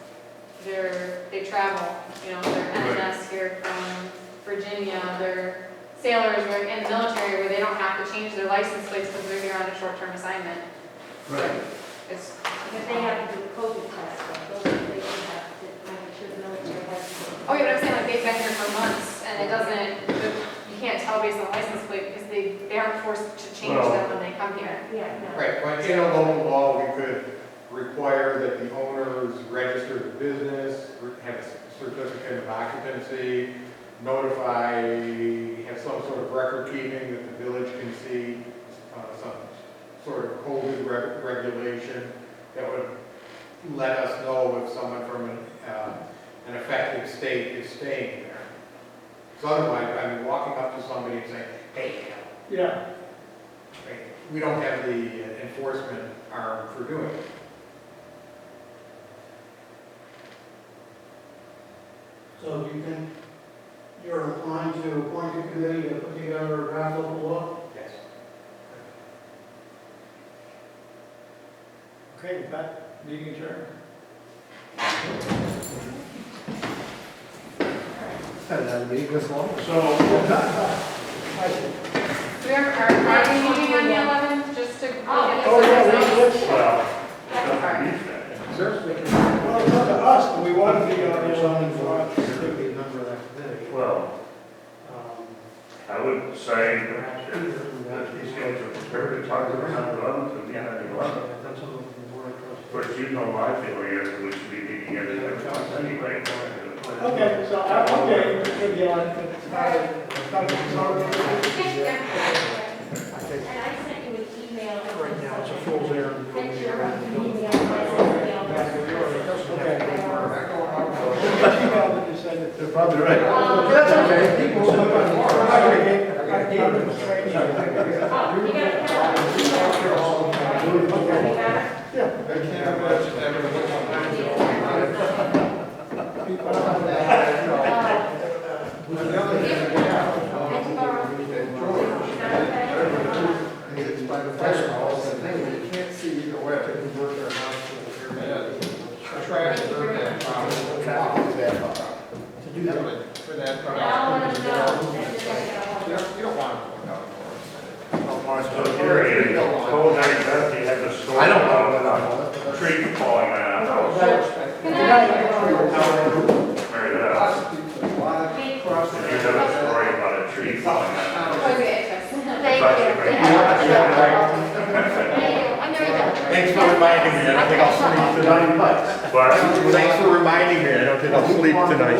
[SPEAKER 5] they travel, you know, they're NNS here from Virginia, they're sailors who are in the military where they don't have to change their license plates because they're here on a short-term assignment.
[SPEAKER 1] Right.
[SPEAKER 5] It's,
[SPEAKER 3] If they have to do a COVID test, those are the things that have to make sure the military has to.
[SPEAKER 5] oh, you know what I'm saying, like they've been here for months and it doesn't, you can't tell based on the license plate because they aren't forced to change
[SPEAKER 4] Well-
[SPEAKER 5] them when they come here.
[SPEAKER 3] Yeah, no.
[SPEAKER 6] Right, but in a local law, we could require that the owners register the business, have a certificate of occupancy, notify, have some sort of record keeping that the village can see, some sort of COVID regulation that would let us know if someone from an affected state is staying there. So otherwise, I mean, walking up to somebody and saying, hey,
[SPEAKER 2] Yeah,
[SPEAKER 6] right, we don't have the enforcement arm for doing it.
[SPEAKER 1] So do you think you're inclined to appoint a committee to put together a draft local law?
[SPEAKER 6] Yes.
[SPEAKER 2] okay, with that, meeting adjourned.
[SPEAKER 6] Hadn't had a meeting this long.
[SPEAKER 4] So,
[SPEAKER 5] We are we meeting on the 11th, just to.
[SPEAKER 2] Oh, yeah, let's,
[SPEAKER 4] well,
[SPEAKER 5] Sorry.
[SPEAKER 6] Seriously?
[SPEAKER 2] well, it's up to us, but we want to be on
[SPEAKER 1] There's
[SPEAKER 2] the
[SPEAKER 1] something
[SPEAKER 2] zoning
[SPEAKER 1] for
[SPEAKER 2] for
[SPEAKER 1] us to be a member of that committee.
[SPEAKER 4] well,
[SPEAKER 1] Um,
[SPEAKER 4] I would say
[SPEAKER 1] Perhaps
[SPEAKER 4] that
[SPEAKER 1] Peter, who
[SPEAKER 4] if
[SPEAKER 1] has
[SPEAKER 4] these guys are prepared to talk to us on the 11th, and meet on the 11th.
[SPEAKER 1] That's something from the board of
[SPEAKER 4] Of course,
[SPEAKER 1] trustees.
[SPEAKER 4] you know my feeling is we should be meeting every month anyway.
[SPEAKER 2] Okay, so, okay, it should be on, but it's not a consolidated.
[SPEAKER 3] And I sent you an email.
[SPEAKER 1] Right now, it's a fool's errand.
[SPEAKER 3] Picture of the email, my email.
[SPEAKER 2] Okay. Email that you sent it to.
[SPEAKER 6] You're probably right.
[SPEAKER 3] That's
[SPEAKER 6] okay. People
[SPEAKER 2] So,
[SPEAKER 6] look on board.
[SPEAKER 2] I gave them the training.
[SPEAKER 3] Oh, you got it.
[SPEAKER 2] Okay.
[SPEAKER 3] You got it?
[SPEAKER 2] Yeah.
[SPEAKER 7] I can't imagine having a look on
[SPEAKER 2] People-
[SPEAKER 7] It's by the fire hall, the thing, you can't see either way. They work their house with their trash, they're that problem.
[SPEAKER 1] To do that.
[SPEAKER 7] For that
[SPEAKER 3] Yeah, I'll let them know.
[SPEAKER 7] You don't want to look out
[SPEAKER 4] So here it is, cold night, Beth, you had the story
[SPEAKER 6] I don't
[SPEAKER 4] about a tree falling on a house.
[SPEAKER 2] Good night.
[SPEAKER 4] Very good. Did you have a story about a tree falling on a house?
[SPEAKER 5] Okay,
[SPEAKER 3] Thank you. I'm very good.
[SPEAKER 6] Thanks for reminding me, I don't think I'll sleep tonight.
[SPEAKER 4] But
[SPEAKER 6] Thanks for reminding me, I don't think I'll sleep tonight.